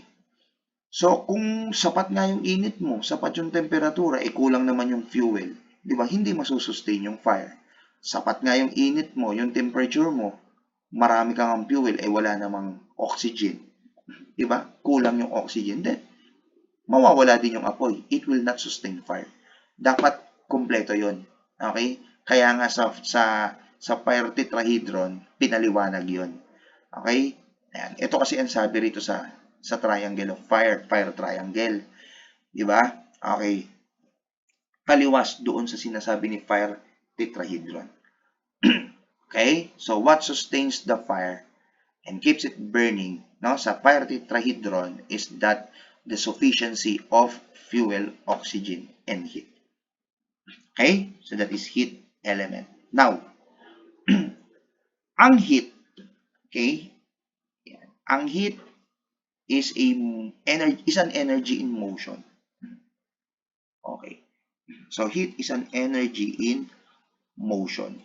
So, kung sapat nga yung init mo, sapat yung temperatura, kulang naman yung fuel, di ba? Hindi masusustain yung fire. Sapat nga yung init mo, yung temperature mo, marami kang fuel, wala namang oxygen. Di ba? Kulang yung oxygen. Then, mawawala din yung apoy. It will not sustain fire. Dapat kumpleto yon. Okay? Kaya nga sa fire tetrahedron, pinaliwanag yon. Okay? Ayan. Ito kasi ang sabi rito sa triangle of fire triangle. Diba? Okay. Kaliwas doon sa sinasabi ni fire tetrahedron. Okay? So, what sustains the fire and keeps it burning, no, sa fire tetrahedron is that the sufficiency of fuel, oxygen, and heat. Okay? So, that is heat element. Now, ang heat, okay? Ang heat is an energy in motion. Okay. So heat is an energy in motion.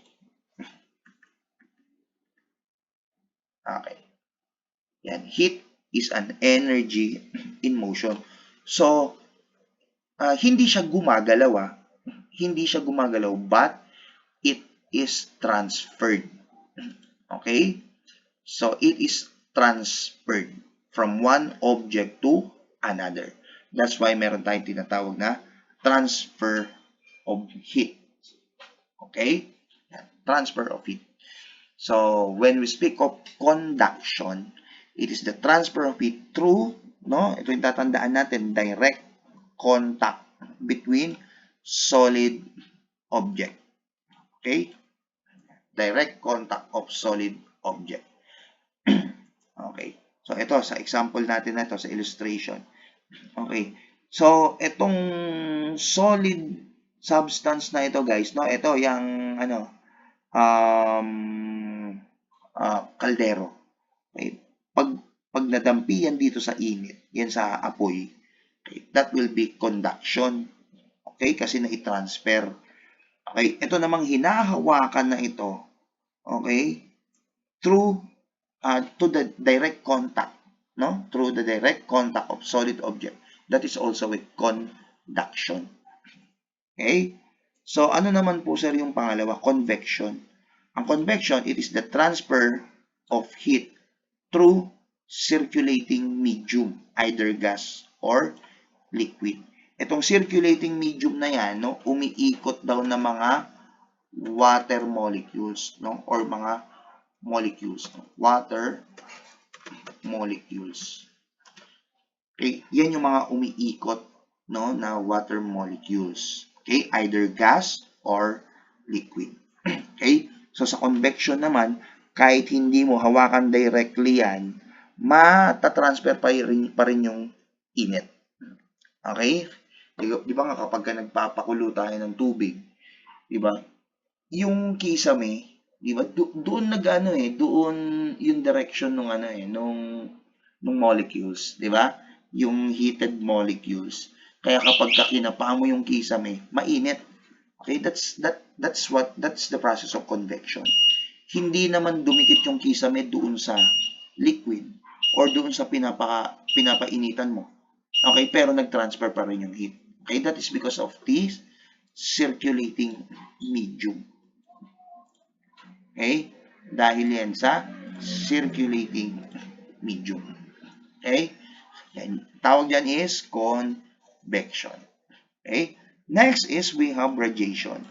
Okay. Yan, heat is an energy in motion. So hindi siya gumagalaw, hindi siya gumagalaw, but it is transferred. Okay? So it is transferred from one object to another. That's why meron tayong tinatawag na transfer of heat. Okay? Transfer of heat. So when we speak of conduction, it is the transfer of heat through, no? Ito yung tatandaan natin, direct contact between solid object. Okay? Direct contact of solid object. Okay. So ito sa example natin na ito, sa illustration. Okay. So itong solid substance na ito, guys, no? Ito yung kaldero. Okay. Pag nadampi yan dito sa init, yan sa apoy, okay, that will be conduction. Okay, kasi na-transfer. Okay, ito namang hinahawakan na ito, okay, through to the direct contact, no? Through the direct contact of solid object. That is also a conduction. Okay? So, ano naman po, sir, yung pangalawa? Convection. Ang convection, it is the transfer of heat through circulating medium, either gas or liquid. Itong circulating medium na yan, no, umiikot daw ng mga water molecules, no, or mga molecules, no? Water molecules. Okay, yan yung mga umiikot, no, na water molecules. Okay, either gas or liquid. Okay, so sa convection naman, kahit hindi mo hawakan directly yan, matatransfer pa rin yung init. Okay? Di ba nga kapag nagpapakulo tayo ng tubig, di ba? Yung kisame, di ba? Doon doon yung direction nung molecules, di ba? Yung heated molecules. Kaya kapag kinapa mo yung kisame, mainit. Okay, that's the process of convection. Hindi naman dumikit yung kisame doon sa liquid or doon sa pinapainitan mo. Okay, pero nag-transfer pa rin yung heat. Okay, that is because of this circulating medium. Okay? Dahil yan sa circulating medium. Okay? Yan. Tawag dyan is convection. Okay? Next is we have radiation.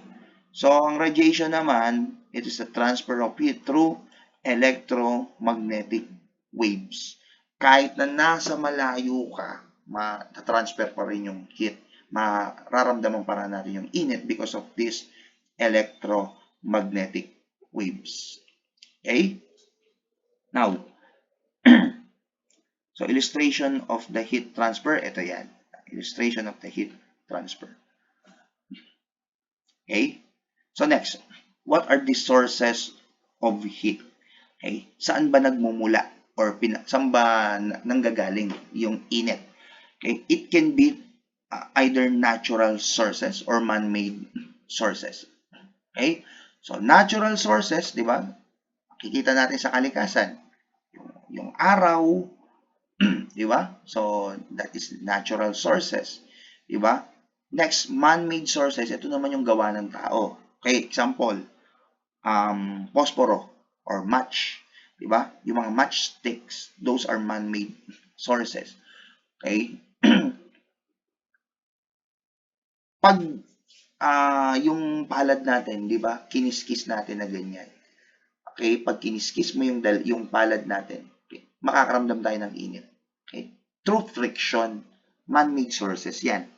So, ang radiation naman, it is the transfer of heat through electromagnetic waves. Kahit na nasa malayo ka, ma-transfer pa rin yung heat. Mararamdaman pa rin natin yung init because of this electromagnetic waves. Okay? Now, so illustration of the heat transfer, ito yan. Illustration of the heat transfer. Okay? So next, what are the sources of heat? Okay? Saan ba nagmumula? Or saan ba nanggagaling yung init? Okay? It can be either natural sources or man-made sources. Okay? So, natural sources, di ba? Kikita natin sa kalikasan. Yung araw, di ba? So, that is natural sources. Di ba? Next, man-made sources, ito naman yung gawa ng tao. Okay, example, posporo or match. Di ba? Yung mga matchsticks, those are man-made sources. Okay? Pag yung palad natin, di ba? Kiniskis natin na ganyan. Okay? Pag kiniskis mo yung palad natin, okay, makakaramdam tayo ng init. Okay? Through friction, man-made sources yan.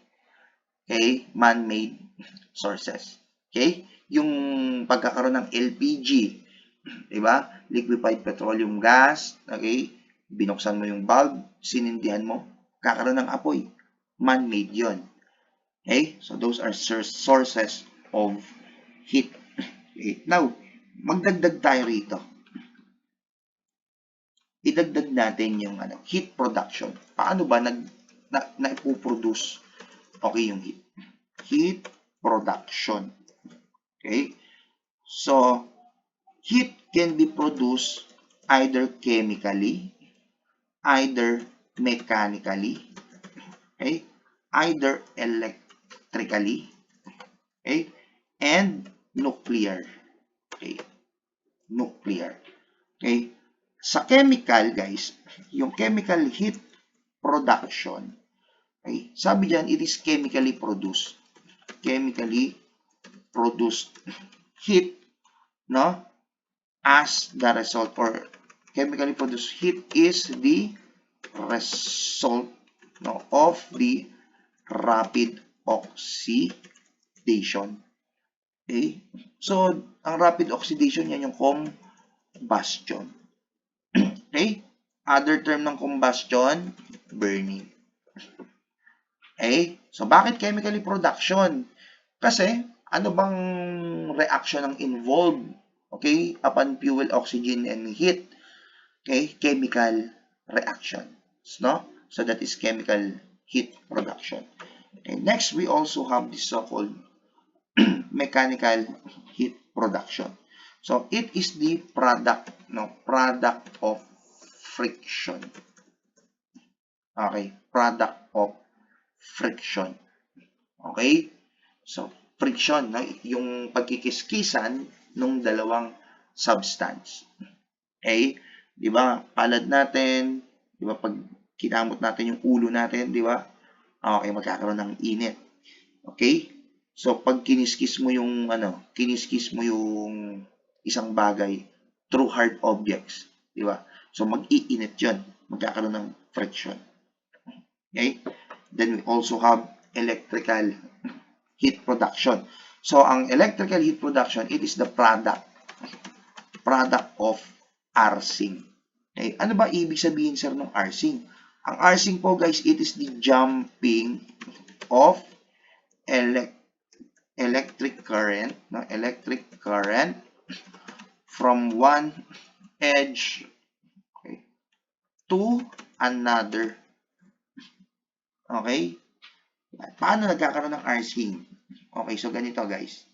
Okay? Man-made sources. Okay? Yung pagkakaroon ng LPG, di ba? Liquefied petroleum gas, okay? Binuksan mo yung bulb, sinindihan mo, kakaroon ng apoy. Man-made yon. Okay? So, those are sources of heat. Okay. Now, magdagdag tayo rito. Idagdag natin yung heat production. Paano ba na-ipoproduce yung heat? Heat production. Okay? So, heat can be produced either chemically, either mechanically, okay? Either electrically, okay? And nuclear. Okay? Nuclear. Okay? Sa chemical, guys, yung chemical heat production, okay? Sabi diyan, it is chemically produced. Chemically produced heat, no? As the result, or chemically produced heat is the result, no, of the rapid oxidation. Okay? So, ang rapid oxidation, yan yung combustion. Okay? Other term ng combustion, burning. Okay? So, bakit chemically production? Kasi, ano bang reaction ang involved, okay, upon fuel, oxygen, and heat? Okay? Chemical reactions, no? So, that is chemical heat production. Okay? Next, we also have this so-called mechanical heat production. So, it is the product, no, product of friction. Okay, product of friction. Okay? So, friction, no, yung pagkikiskisan ng dalawang substance. Okay? 'Di ba? Palad natin, 'di ba, pag kinamot natin yung ulo natin, 'di ba? Okay, magkakaroon ng init. Okay? So, pag kiniskis mo yung kiniskis mo yung isang bagay through hard objects, 'di ba? So, mag-iinit 'yon, magkakaroon ng friction. Okay? Then we also have electrical heat production. So, ang electrical heat production, it is the product of arcing. Okay? Ano ba ibig sabihin, sir, ng arcing? Ang arcing po, guys, it is the jumping of electric current, no? Electric current from one edge, okay, to another. Okay? Paano nagkakaroon ng arcing? Okay, so ganito, guys.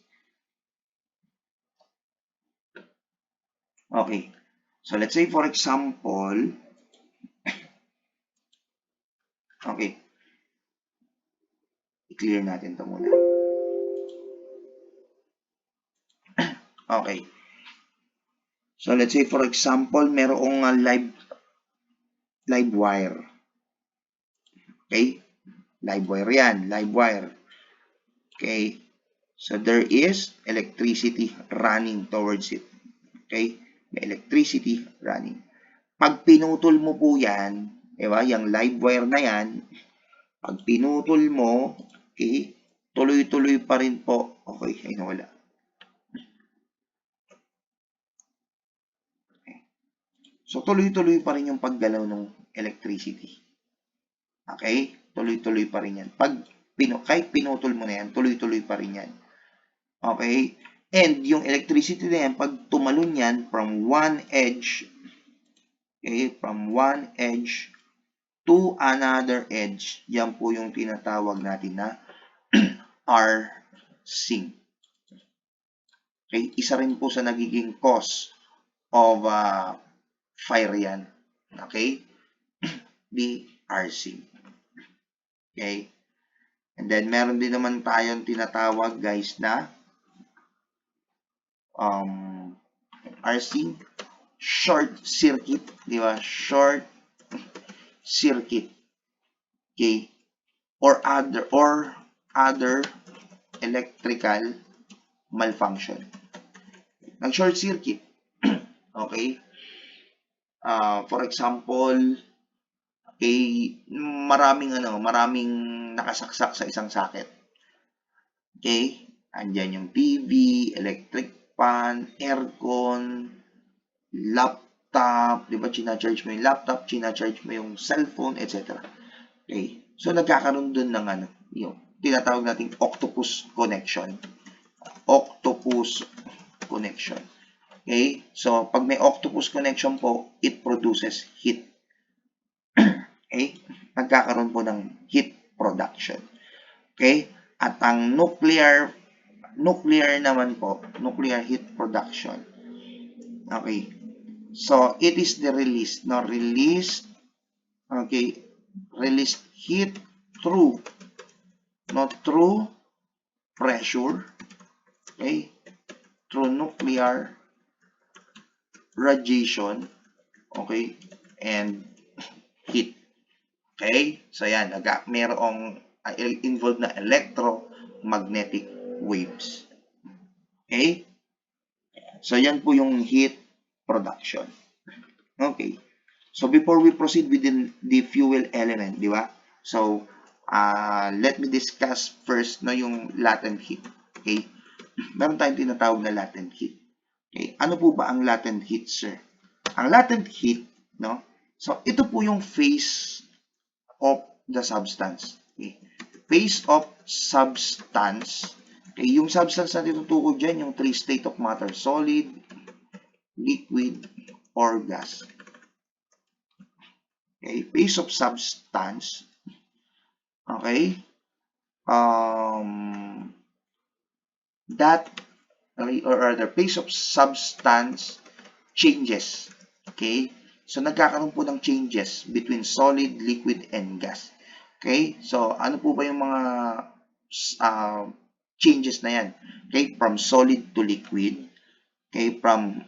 Okay. So, let's say, for example, okay, i-clear natin ito muna. Okay. So, let's say, for example, merong live wire. Okay? Live wire yan. Live wire. Okay? So, there is electricity running towards it. Okay? May electricity running. Pag pinutol mo po yan, diba? Yung live wire na yan, pag pinutol mo, okay, tuloy-tuloy pa rin po. Okay, ay nawala. Okay. So, tuloy-tuloy pa rin yung paggalaw ng electricity. Okay? Tuloy-tuloy pa rin yan. Kahit pinutol mo na yan, tuloy-tuloy pa rin yan. Okay? And yung electricity na yan, pag tumalon yan from one edge, okay, from one edge to another edge, yan po yung tinatawag natin na arcing. Okay? Isa rin po sa nagiging cause of fire yan. Okay? The arcing. Okay? And then, meron din naman tayong tinatawag, guys, na arcing, short circuit, di ba? Short circuit. Okay? Or other electrical malfunction. Nag-short circuit. Okay? For example, okay, maraming nakasaksak sa isang socket. Okay? Andyan yung TV, electric fan, aircon, laptop, di ba? China-charge mo yung laptop, china-charge mo yung cellphone, etc. Okay? So, nagkakaroon dun ng yung tinatawag nating octopus connection. Octopus connection. Okay? So, pag may octopus connection po, it produces heat. Okay? Nagkakaroon po ng heat production. Okay? At ang nuclear naman po, nuclear heat production. Okay? So, it is the released heat through pressure, okay, through nuclear radiation, okay, and heat. Okay? So, yan, mayroong involved na electromagnetic waves. Okay? So, yan po yung heat production. Okay. So, before we proceed with the fuel element, di ba? So, let me discuss first yung latent heat. Okay? Meron tayong tinatawag na latent heat. Okay? Ano po ba ang latent heat, sir? Ang latent heat, no? So, ito po yung phase of the substance. Okay? Phase of substance. Okay? Yung substance na tinutukoy dyan, yung three state of matter, solid, liquid, or gas. Okay? Phase of substance. Okay? The phase of substance changes. Okay? So, nagkakaroon po ng changes between solid, liquid, and gas. Okay? So, ano po ba yung mga changes na yan? Okay? From solid to liquid. Okay? From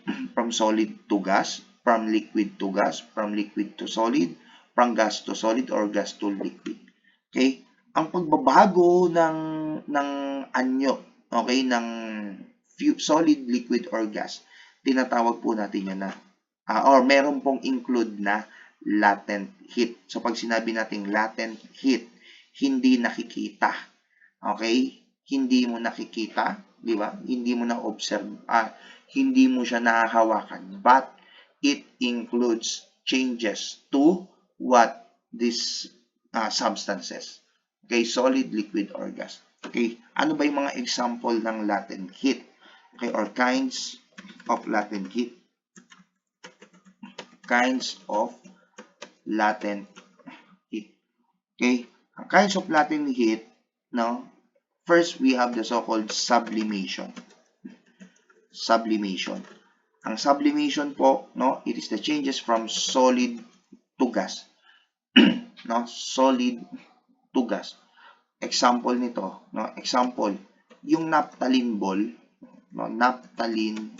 solid to gas. From liquid to gas. From liquid to solid. From gas to solid or gas to liquid. Okay? Ang pagbabago ng anyo, okay, ng solid, liquid, or gas, tinatawag po natin yan na, or meron pong include na latent heat. So, pag sinabi natin latent heat, hindi nakikita. Okay? Hindi mo nakikita, di ba? Hindi mo na-observe, hindi mo siya nahahawakan. But, it includes changes to what this substances. Okay? Solid, liquid, or gas. Okay? Ano ba yung mga example ng latent heat? Okay? Or kinds of latent heat. Kinds of latent heat. Okay? Ang kinds of latent heat, no? First, we have the so-called sublimation. Sublimation. Ang sublimation po, no? It is the changes from solid to gas. No? Solid to gas. Example nito, no? Example, yung naphthalene ball, no? Naphthalene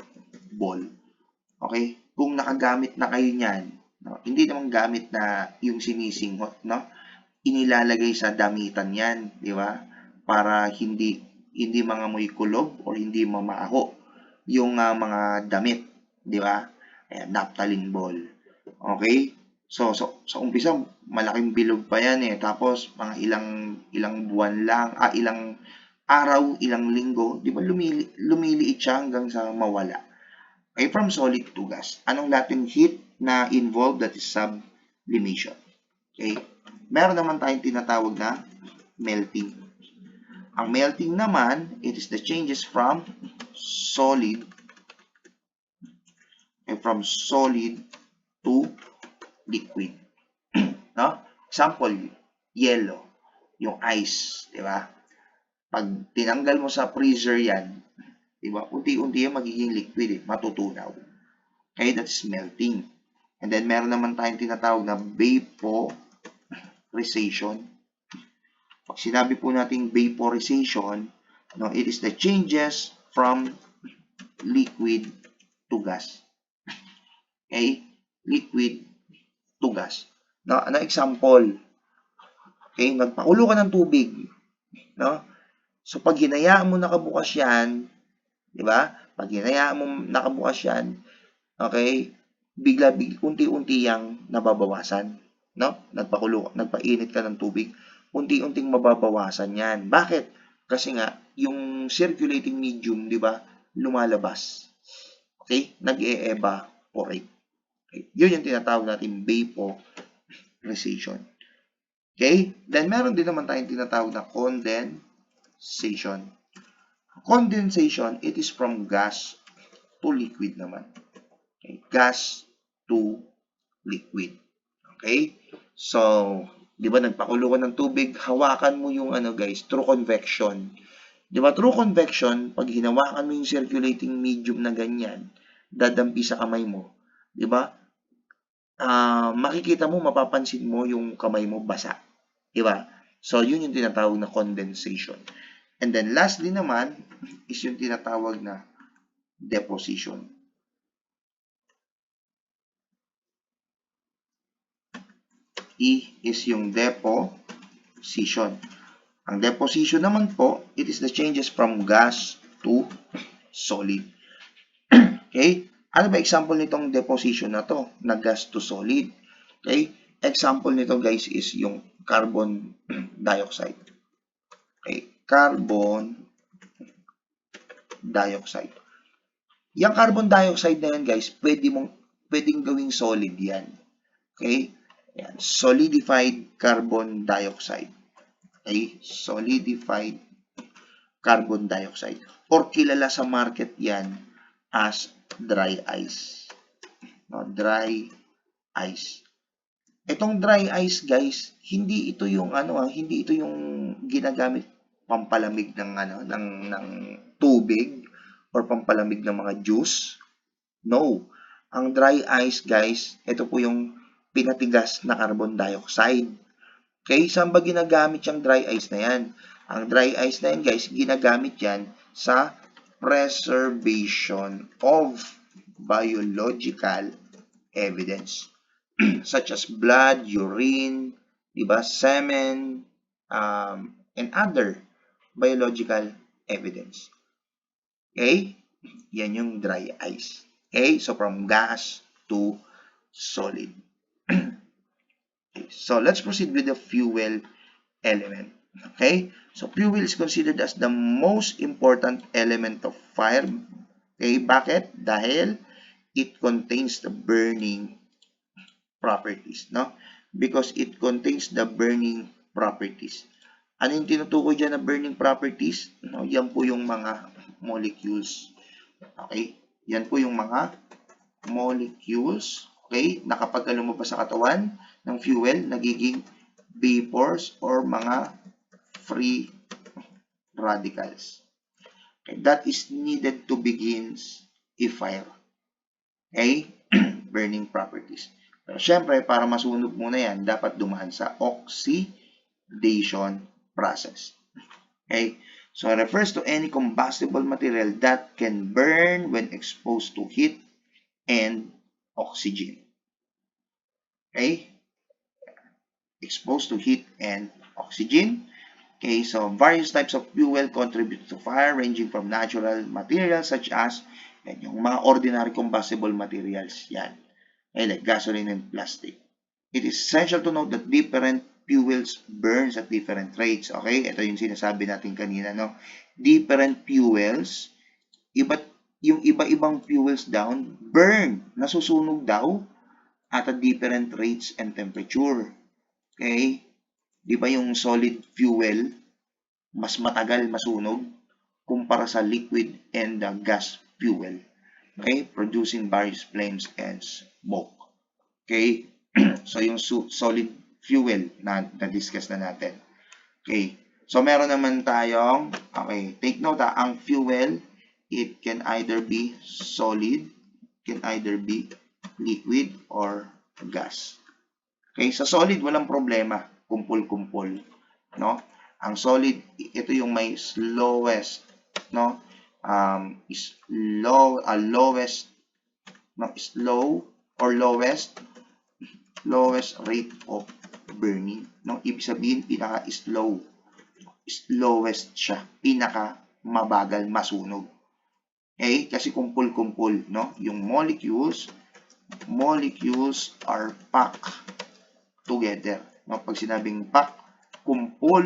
ball. Okay? Kung nakagamit na kayo niyan, no? Hindi naman gamit na yung sinisinghot, no? Inilalagay sa damitan yan, di ba? Para hindi mangamoy kulob or hindi mamaaho yung mga damit, di ba? Ayan, naphthalene ball. Okay? So sa umpisa, malaking bilog pa yan eh. Tapos, mga ilang buwan lang, ilang araw, ilang linggo, di ba lumiliit siya hanggang sa mawala. Okay, from solid to gas. Anong latent heat na involved? That is sublimation. Okay? Meron naman tayong tinatawag na melting. Ang melting naman, it is the changes from solid to liquid. No? Example, yellow, yung ice, di ba? Pag tinanggal mo sa freezer yan, di ba? Unti-unti yan magiging liquid, eh, matutunaw. Okay, that's melting. And then meron naman tayong tinatawag na vaporization. Pag sinabi po natin vaporization, no, it is the changes from liquid to gas. Okay? Liquid to gas. No, ano example? Okay, nagpakulo ka ng tubig, no? So pag hinayaan mo nakabukas 'yan, 'di ba? Pag hinayaan mo nakabukas 'yan, okay? Unti-unti yang nababawasan, no? Nagpainit ka ng tubig, unti-unting mababawasan 'yan. Bakit? Kasi nga yung circulating medium, 'di ba, lumalabas. Okay? Nag-e-evaporate. Okay? Yun yung tinatawag natin vaporization. Okay? Then meron din naman tayong tinatawag na condensation. Condensation, it is from gas to liquid naman. Okay? Gas to liquid. Okay? So, di ba nagpakulo ka ng tubig, hawakan mo yung ano guys, through convection. Di ba through convection, pag hinawakan mo yung circulating medium na ganyan, dadampi sa kamay mo, di ba? Makikita mo, mapapansin mo yung kamay mo basa. Di ba? So, yun yung tinatawag na condensation. And then, lastly naman, is yung tinatawag na deposition. E is yung deposition. Ang deposition naman po, it is the changes from gas to solid. Okay? Ano ba example nitong deposition na to, na gas to solid? Okay? Example nito guys is yung carbon dioxide. Okay? Carbon dioxide. Yung carbon dioxide na yan guys, pwedeng gawing solid yan. Okay? Yan. Solidified carbon dioxide. Okay? Solidified carbon dioxide. Or kilala sa market yan as dry ice. No, dry ice. Itong dry ice guys, hindi ito yung hindi ito yung ginagamit pampalamig ng ng tubig or pampalamig ng mga juice. No. Ang dry ice guys, ito po yung pinatigas na carbon dioxide. Okay, saan ba ginagamit yung dry ice na yan? Ang dry ice na yan guys, ginagamit yan sa preservation of biological evidence such as blood, urine, diba, semen, and other biological evidence. Okay? Yan yung dry ice. Okay? So, from gas to solid. Okay. So, let's proceed with the fuel element. Okay? So, fuel is considered as the most important element of fire. Okay? Bakit? Dahil it contains the burning properties, no? Because it contains the burning properties. Ano yung tinutukoy dyan na burning properties? No? Yan po yung mga molecules. Okay? Yan po yung mga molecules. Okay? Na kapag lumabas sa katawan ng fuel, nagiging vapors or mga free radicals. Okay? That is needed to begin a fire. Okay? Burning properties. Pero syempre, para masunog muna yan, dapat dumaan sa oxidation process. Okay? So, it refers to any combustible material that can burn when exposed to heat and oxygen. Okay? Exposed to heat and oxygen. Okay, so various types of fuel contribute to fire ranging from natural materials such as yung mga ordinary combustible materials. Yan. Like gasoline and plastic. It is essential to note that different fuels burns at different rates. Okay? Ito yung sinasabi natin kanina, no? Different fuels, yung iba-ibang fuels down, burn, nasusunog daw at a different rates and temperature. Okay? Di ba yung solid fuel, mas matagal masunog kumpara sa liquid and gas fuel. Okay? Producing various flames and smoke. Okay? So, yung solid fuel na-discuss na natin. Okay. So, meron naman tayong, okay, take note ang fuel, it can either be solid, can either be liquid, or gas. Okay, sa solid, walang problema. Kumpul-kumpul. No? Ang solid, ito yung may slowest, no? Lowest, no? Slow or lowest rate of burning. No? Ibig sabihin, pinaka-slow. Slowest siya. Pinaka-mabagal masunog. Okay? Kasi kumpul-kumpul. No? Yung molecules are packed together. No? Pag sinabing pack, kumpul.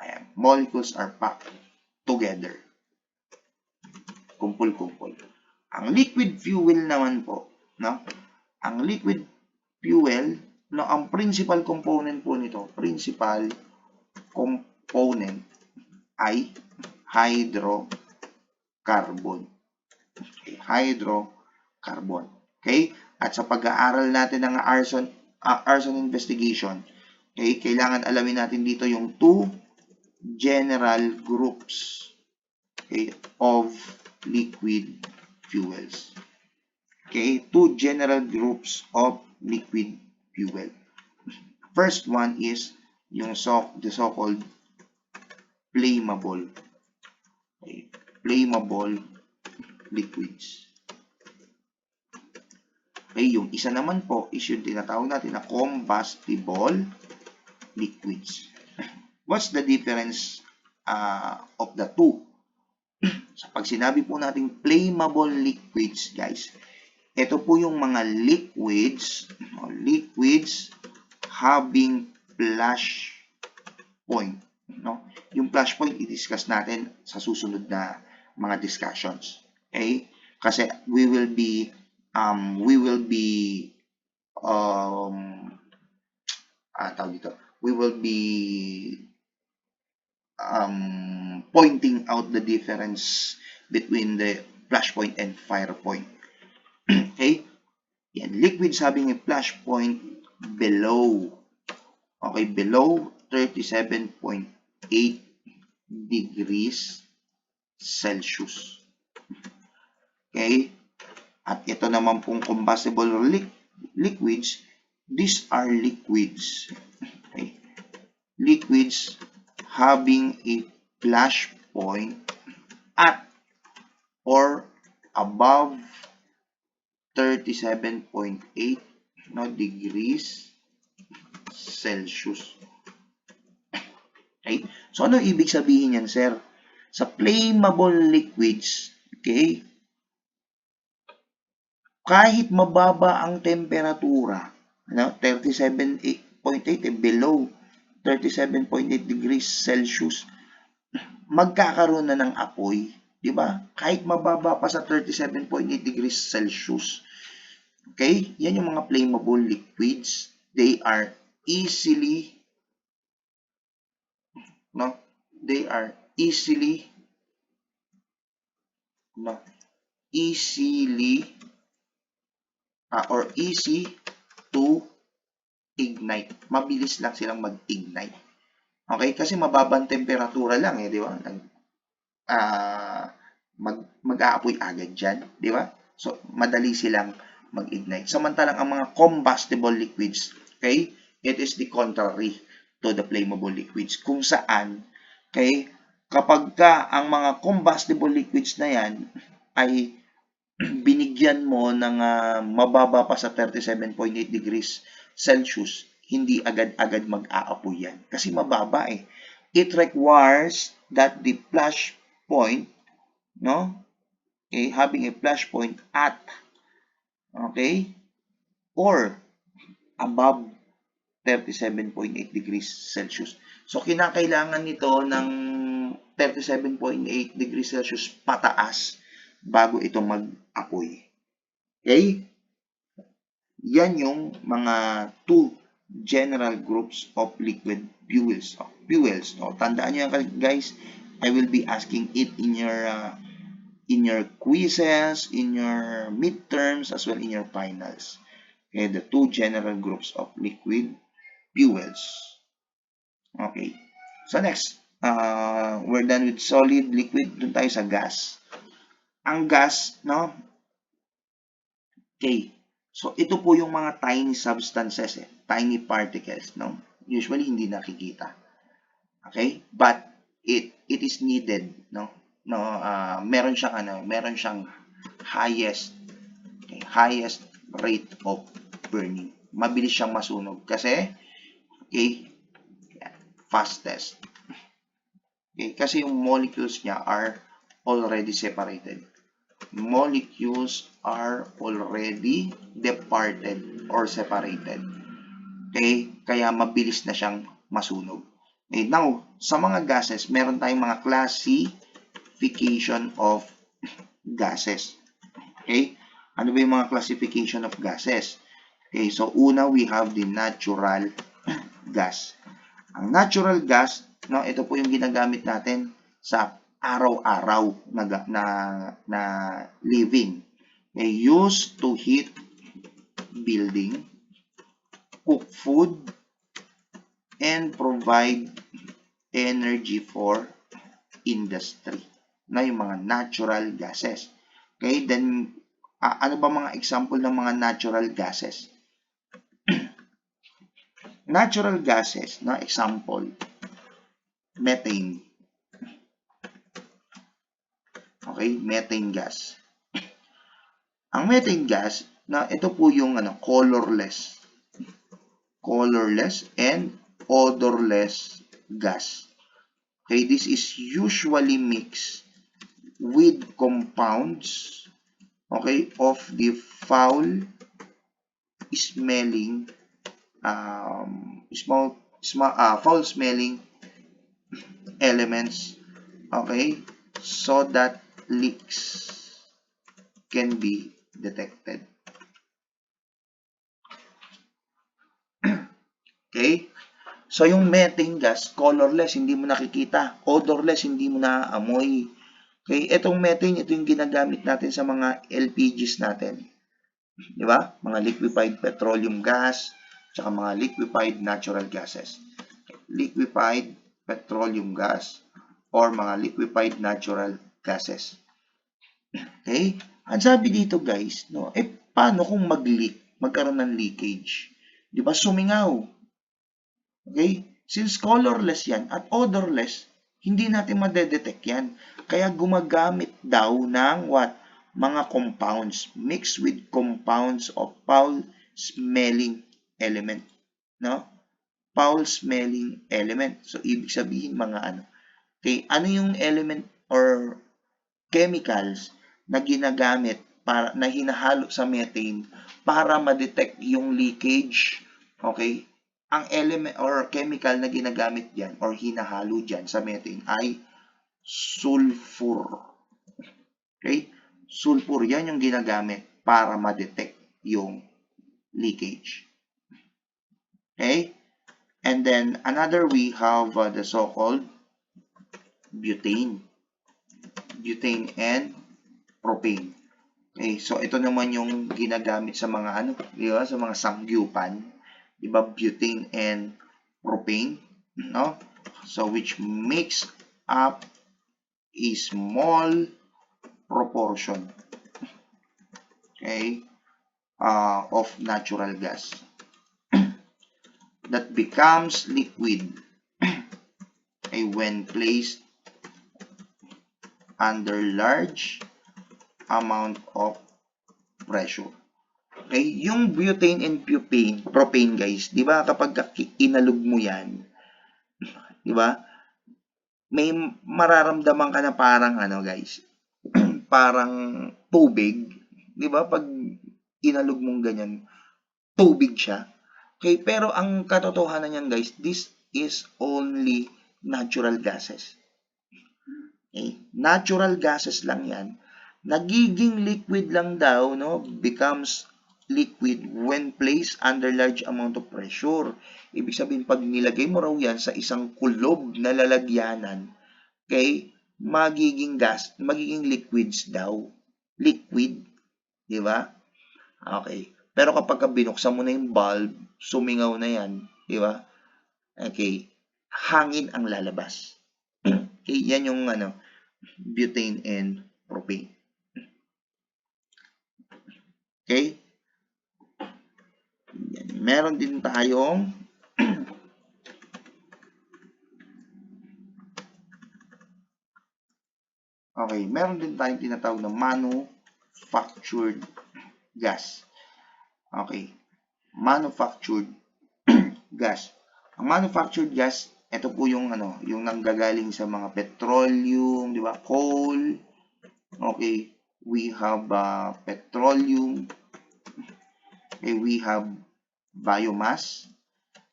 Ayan. Molecules are packed together. Kumpul-kumpul. Ang liquid fuel naman po, no? Ang liquid fuel, no, ang principal component po nito, principal component ay hydrogen. hydrocarbon. Okay, hydrocarbon. Okay? At sa pag-aaral natin ng arson investigation, okay, kailangan alamin natin dito yung two general groups, okay, of liquid fuels. Okay, two general groups of liquid fuel. First one is yung the so-called flammable. Okay, flammable liquids. Okay, yung isa naman po is yung tinatawag natin na combustible liquids. What's the difference of the two? So, pag sinabi po natin flammable liquids, guys, ito po yung mga liquids having flash point. No? Yung flash point, i-discuss natin sa susunod na mga discussions. Okay? Kasi we will be pointing out the difference between the flash point and fire point. Okay? Yan, liquids having a flash point below, okay, below 37.8 degrees Celsius. Okay? At ito naman pong combustible liquids, these are liquids. Okay? Liquids having a flash point at or above 37.8 degrees Celsius. Okay? So, ano ibig sabihin yan, sir? Sa flammable liquids, okay, kahit mababa ang temperatura, 37.8, below 37.8 degrees Celsius, magkakaroon na ng apoy, di ba? Kahit mababa pa sa 37.8 degrees Celsius. Okay? Yan yung mga flammable liquids. They are easily easy to ignite. Mabilis lang silang mag-ignite. Okay? Kasi mababang temperatura lang di ba? Mag-aapoy agad dyan, di ba? So, madali silang mag-ignite. Samantalang ang mga combustible liquids, okay, it is the contrary to the flammable liquids. Kung saan, okay, kapag ang mga combustible liquids na yan ay binigyan mo ng mababa pa sa 37.8 degrees Celsius, hindi agad-agad mag-aapoy yan. Kasi mababa It requires that the flash point, having a flash point at, or above 37.8 degrees Celsius. So, kinakailangan nito ng 37.8 degrees Celsius pataas bago ito mag-apoy. Okay? Yan yung mga two general groups of liquid fuels. Tandaan nyo yan, guys. I will be asking it in your quizzes, in your midterms, as well in your finals. Okay, the two general groups of liquid fuels. Okay. So next, we're done with solid, liquid. Doon tayo sa gas. Ang gas, Okay. So, ito po yung mga tiny substances, tiny particles, Usually, hindi nakikita. Okay? But, it is needed, meron siyang highest rate of burning. Mabilis siyang masunog. Kasi, fastest. Okay? Kasi yung molecules niya are already separated. Molecules are already departed or separated. Okay? Kaya mabilis na siyang masunog. Okay, now, sa mga gases, meron tayong mga classification of gases. Okay? Ano ba yung mga classification of gases? Okay, so una, we have the natural gas. Ang natural gas, ito po yung ginagamit natin sa araw-araw na living. Okay, used to heat building, cook food, and provide energy for industry, na yung mga natural gases. Okay, then ano ba mga example ng mga natural gases? Natural gases na example, methane. Okay, methane gas. Ang methane gas, na ito po yung colorless and odorless gas. Okay, this is usually mixed with compounds, okay, of the foul smelling elements, okay, so that leaks can be detected. Okay? So, yung methane gas, colorless, hindi mo nakikita. Odorless, hindi mo naaamoy. Okay? Itong methane, ito yung ginagamit natin sa mga LPGs natin. Di ba? Mga liquefied petroleum gas, tsaka mga liquefied natural gases. Liquefied petroleum gas or mga liquefied natural gases. Okay? Ang sabi dito guys, no, paano kung mag-leak, magkaroon ng leakage? Di ba? Sumingaw. Okay? Since colorless yan at odorless, hindi natin madedetect yan. Kaya gumagamit daw ng what? Mga compounds, mixed with compounds of foul-smelling element. No? Foul-smelling element. So, ibig sabihin mga ano. Okay, ano yung element or chemicals na ginagamit para na hinahalo sa methane para ma-detect yung leakage? Okay? Ang element or chemical na ginagamit diyan or hinahalo diyan sa methane ay sulfur. Okay? Sulfur yan yung ginagamit para ma-detect yung leakage. Okay? And then another we have the so-called butane. Butane and propane. Okay, so ito naman yung ginagamit sa mga di ba? Sa mga samgyupan. Diba, butane and propane, no? So, which makes up a small proportion, okay, of natural gas that becomes liquid okay, when placed under large amount of pressure. Okay, yung butane and propane guys, 'di ba kapag inalog mo 'yan, 'di ba? May mararamdaman ka na parang guys, parang tubig, 'di ba? Pag inalog mong ganyan, tubig siya. Okay, pero ang katotohanan niyan guys, this is only natural gases. Okay, natural gases lang 'yan. Nagiging liquid lang daw, no? Becomes liquid when placed under large amount of pressure. Ibig sabihin, pag nilagay mo raw yan sa isang kulob na lalagyanan, okay, magiging gas, magiging liquids daw. Liquid, di ba? Okay. Pero kapag binuksan mo na yung bulb, sumingaw na yan, di ba? Okay. Hangin ang lalabas. Okay, yan yung butane and propane. Okay? Meron din tayong okay, meron din tayong tinatawag na manufactured gas. Okay. Manufactured gas. Ang manufactured gas, ito po yung yung nanggagaling sa mga petroleum, di ba? Coal. Okay. We have petroleum. Okay, we have biomass.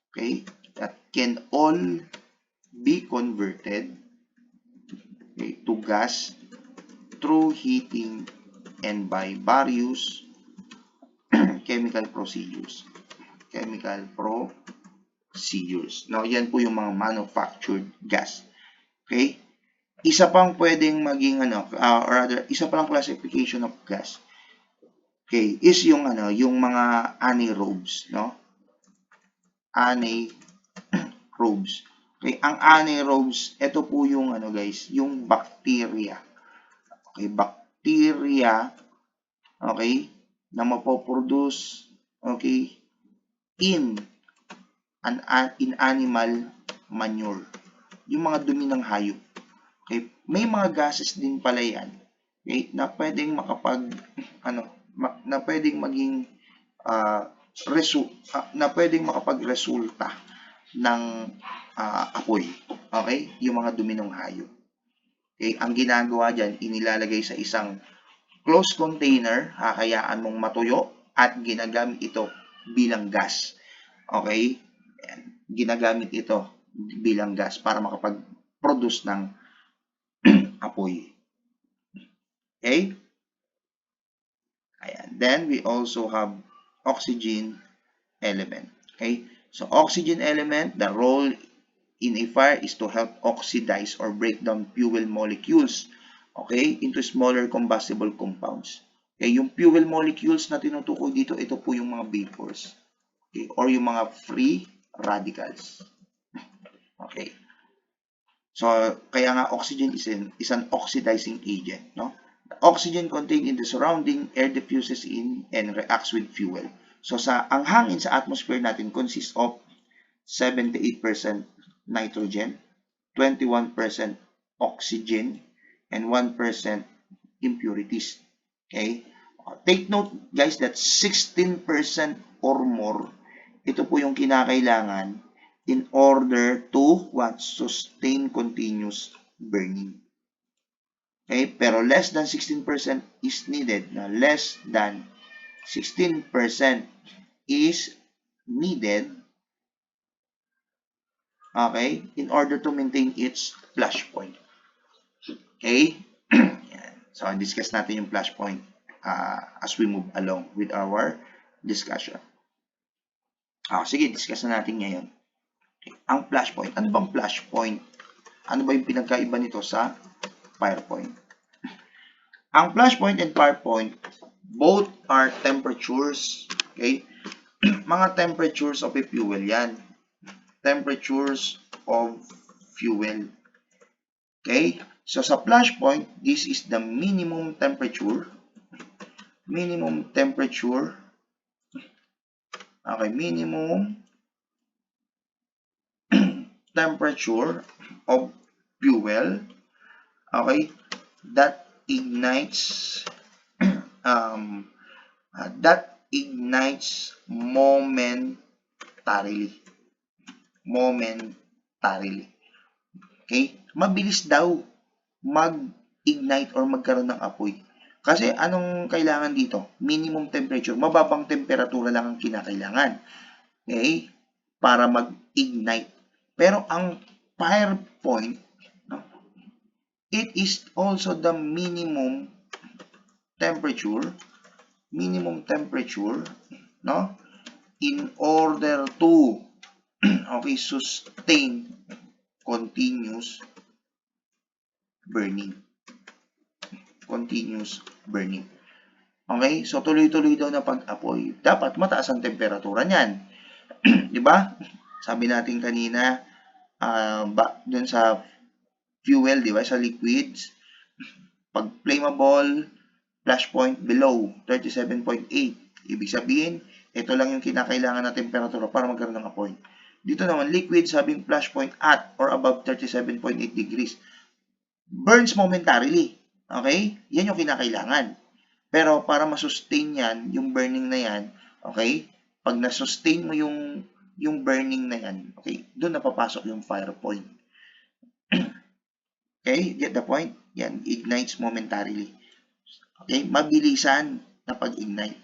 Okay, that can all be converted to gas through heating and by various chemical procedures. Now, yan po yung mga manufactured gas. Okay? isa pang pwedeng maging or rather, isa pang classification of gas, okay, is yung yung mga anaerobes, no? Anaerobes. Okay, ang anaerobes, ito po yung guys, yung bacteria. Okay, bacteria, okay, na mapoproduce, okay, in animal manure. Yung mga dumi ng hayop. Okay, may mga gases din pala yan, okay, na pwedeng na pwedeng maging na pwedeng makapagresulta ng apoy. Okay, yung mga dumi ng hayop. Okay, ang ginagawa diyan, inilalagay sa isang closed container, hakayaan mong matuyo at ginagamit ito bilang gas. Okay? Ayan. Ginagamit ito bilang gas para makapag-produce ng apoy. Okay? Ayan. Then, we also have oxygen element. Okay? So, oxygen element, the role in a fire is to help oxidize or break down fuel molecules, okay, into smaller combustible compounds. Okay, yung fuel molecules na tinutukoy dito, ito po yung mga vapors, okay, or yung mga free radicals. Okay. So, kaya nga oxygen is an oxidizing agent, no? The oxygen contained in the surrounding air diffuses in and reacts with fuel. So, ang hangin sa atmosphere natin consists of 78% nitrogen, 21% oxygen, and 1% impurities. Okay? Take note, guys, that 16% or more, ito po yung kinakailangan in order to sustain continuous burning. Okay? Pero less than 16% is needed. Now, less than 16% is needed, okay, in order to maintain its flash point. Okay? So, discuss natin yung flash point as we move along with our discussion. Sige, discuss na natin ngayon. Okay. Ang flash point. Ano bang flash point? Ano ba yung pinagkaiba nito sa fire point? Ang flash point and fire point, both are temperatures. Okay? Mga temperatures of a fuel yan. Temperatures of fuel. Okay? So, sa flash point, this is the minimum temperature. Minimum temperature. Okay, minimum temperature of fuel. Okay, that ignites momentarily. Okay? Mabilis daw mag-ignite or magkaroon ng apoy. Kasi anong kailangan dito? Minimum temperature. Mababang temperatura lang ang kinakailangan. Okay? Para mag-ignite. Pero ang fire point, no, it is also the minimum temperature, no, in order to okay, sustain continuous burning. Okay? So, tuloy-tuloy daw na pag-apoy. Dapat mataas ang temperatura niyan. Di ba? Sabi natin kanina, dun sa fuel, di ba? Sa liquids, pag flammable, flash point below 37.8. Ibig sabihin, ito lang yung kinakailangan na temperatura para magkaroon ng apoy. Dito naman, liquid, sabing flash point at or above 37.8 degrees. Burns momentarily. Okay? Yan yung kinakailangan. Pero para masustain yan, yung burning na yan, okay? Pag na-sustain mo yung burning na yan, okay? Doon napapasok yung fire point. Okay? Get the point? Yan, ignites momentarily. Okay? Mabilisan na pag-ignite.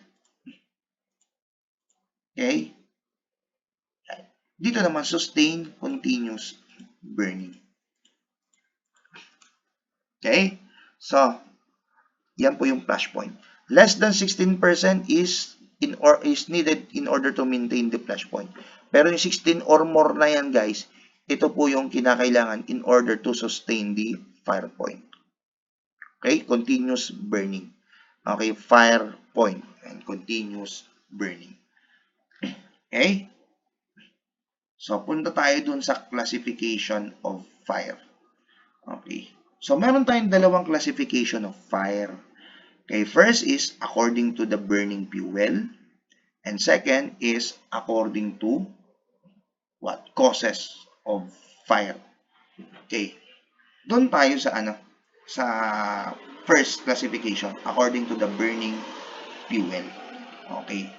Okay? Dito naman, sustain continuous burning. Okay? So, yan po yung flash point. Less than 16% is needed in order to maintain the flash point. Pero yung 16 or more na yan, guys, ito po yung kinakailangan in order to sustain the fire point. Okay, continuous burning. Okay, fire point and continuous burning. Okay? So, punta tayo dun sa classification of fire. Okay. So, meron tayong dalawang classification of fire. Okay, first is according to the burning fuel. And second is according to what? Causes of fire. Okay. Doon tayo sa sa first classification according to the burning fuel. Okay.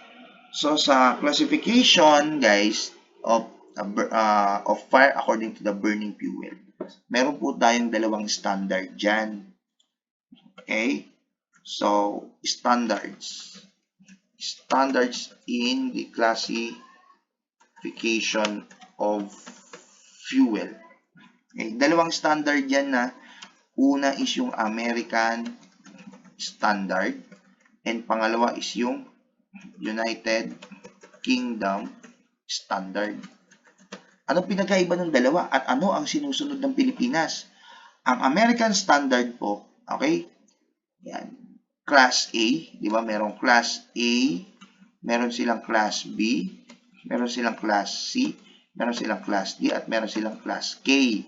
So, sa classification, guys, of fire according to the burning fuel, meron po tayong dalawang standard dyan. Okay? So, standards. Standards in the classification of fuel. Okay? Dalawang standard yan na una is yung American standard and pangalawa is yung United Kingdom standard. Anong pinagkaiba ng dalawa at ano ang sinusunod ng Pilipinas? Ang American standard po, okay? Yan. Class A, di ba? Merong Class A, meron silang Class B, meron silang Class C, meron silang Class D, at meron silang Class K.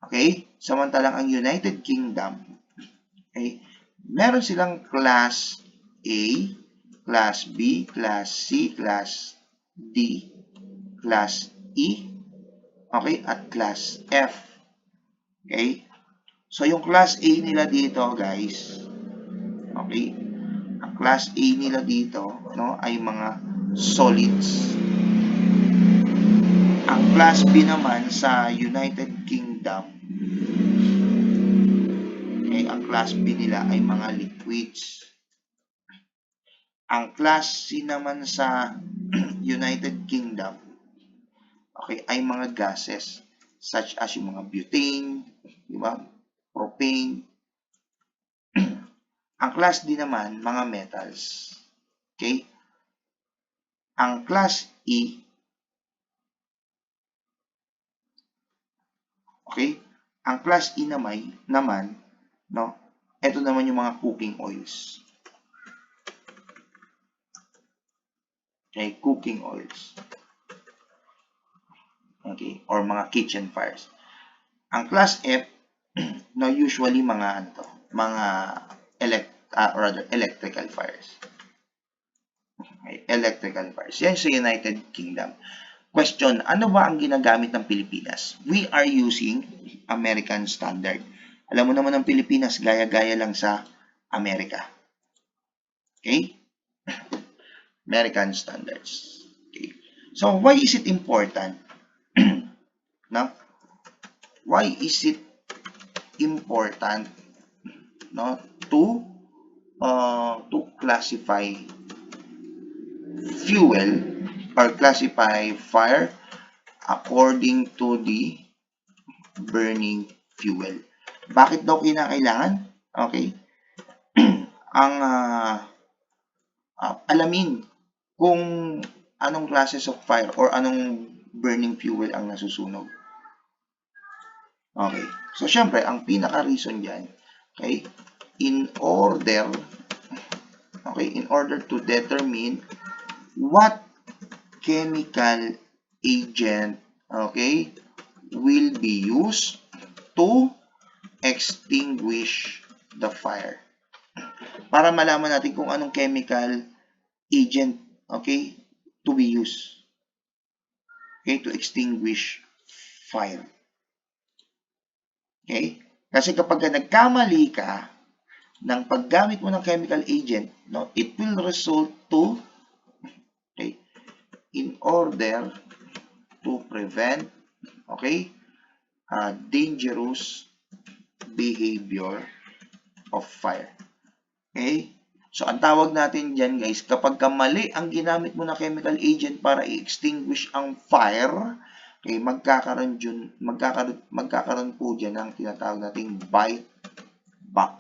Okay? Samantalang ang United Kingdom, okay, meron silang Class A, Class B, Class C, Class D, Class E, okay, at Class F. Okay? So, yung Class A nila dito, guys, okay, ang Class A nila dito, no, ay mga solids. Ang Class B naman sa United Kingdom, okay, ang Class B nila ay mga liquids. Ang Class C naman sa United Kingdom, okay, ay mga gases such as yung mga butane, di ba? Propane. Ang Class D naman, mga metals. Okay? Ang Class E, okay? Ang Class E naman, no? Ito naman yung mga cooking oils. Okay, cooking oils. Okay, or mga kitchen fires. Ang Class F, no, usually mga electrical fires. Okay, electrical fires. Yan sa United Kingdom. Question, ano ba ang ginagamit ng Pilipinas? We are using American standard. Alam mo naman ng Pilipinas, gaya-gaya lang sa Amerika. Okay? American standards. Okay. So, why is it important? No? Why is it important, no, to classify fuel or classify fire according to the burning fuel? Bakit daw kinakailangan? Okay? Ang alamin kung anong classes of fire or anong burning fuel ang nasusunog. Okay. So, syempre, ang pinaka-reason dyan, okay, in order to determine what chemical agent, okay, will be used to extinguish the fire. Para malaman natin kung anong chemical agent, okay, to be used, okay, to extinguish fire. Okay? Kasi kapag nagkamali ka ng paggamit mo ng chemical agent, no, it will result to, okay, in order to prevent, okay, dangerous behavior of fire. Okay? So, ang tawag natin dyan, guys, kapag mali ang ginamit mo na chemical agent para i-extinguish ang fire, okay, magkakaroon po dyan ng tinatawag nating bite back.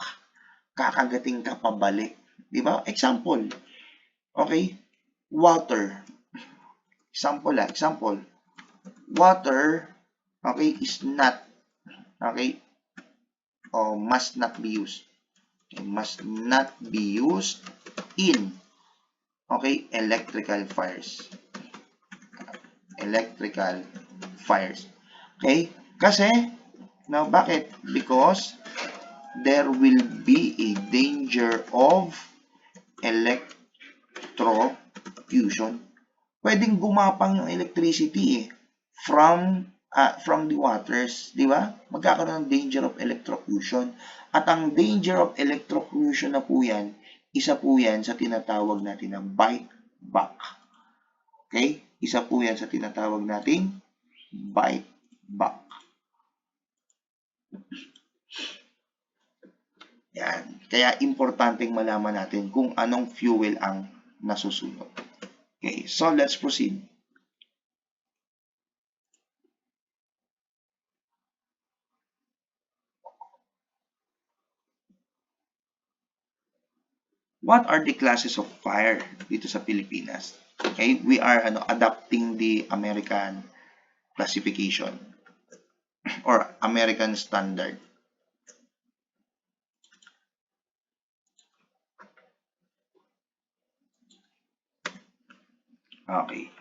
Kakagating ka pabalik. Di ba? Example. Okay? Water. Example. Water, okay, is not, okay, o must not be used. Okay, must not be used in, okay, electrical fires. Electrical fires. Okay? Kasi, now, bakit? Because there will be a danger of electrocution. Pwedeng gumapang yung electricity from the waters, di ba? Magkakaroon ng danger of electrocution. At ang danger of electrocution na po yan, isa po yan sa tinatawag natin na bite back. Okay? Isa po yan sa tinatawag nating bite back. Yan. Kaya importanteng malaman natin kung anong fuel ang nasusunod. Okay, so let's proceed. What are the classes of fire dito sa Pilipinas? Okay, we are adopting the American classification or American standard. Okay.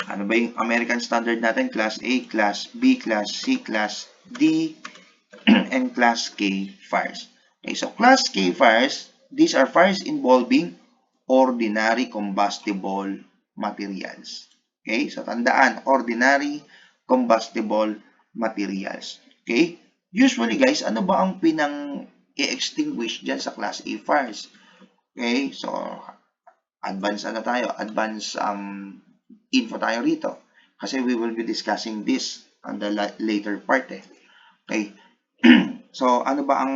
Ano ba yung American standard natin? Class A, Class B, Class C, Class D, and Class K fires. Okay, so Class K fires, these are fires involving ordinary combustible materials. Okay, so tandaan, ordinary combustible materials. Okay, usually guys, ano ba ang pinang-i-extinguish dyan sa Class A fires? Okay, so advance tayo, advance info tayo rito. Kasi we will be discussing this on the later part Okay. So, ano ba ang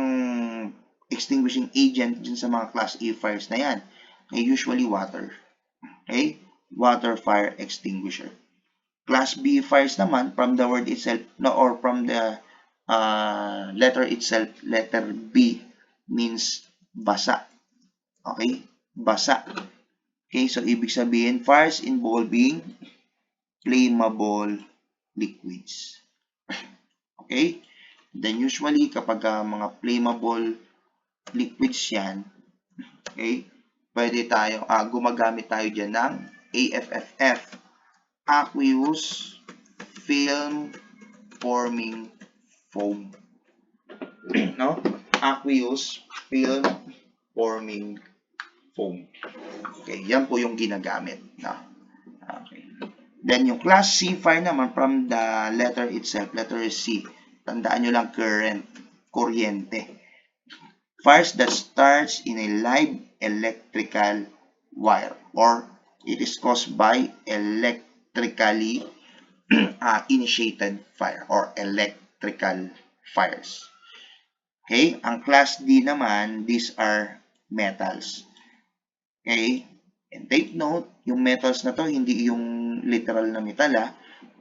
extinguishing agent dyan sa mga Class A fires na yan? Okay, usually water. Okay? Water fire extinguisher. Class B fires naman, from the word itself, no, or from the letter itself, letter B means basa. Okay? Basa. Okay, so ibig sabihin, fires involving flammable liquids. Okay? Then usually, kapag mga flammable liquids yan, okay, pwede tayo, gumagamit tayo dyan ng AFFF, Aqueous Film Forming Foam. No? Aqueous Film Forming Foam. Okay, yan po yung ginagamit. No? Okay. Then, yung Class C fire naman, from the letter itself, letter C, tandaan nyo lang kuryente. Fires that starts in a live electrical wire or it is caused by electrically initiated fire or electrical fires. Okay, ang Class D naman, these are metals. Okay? And take note, yung metals na to, hindi yung literal na metal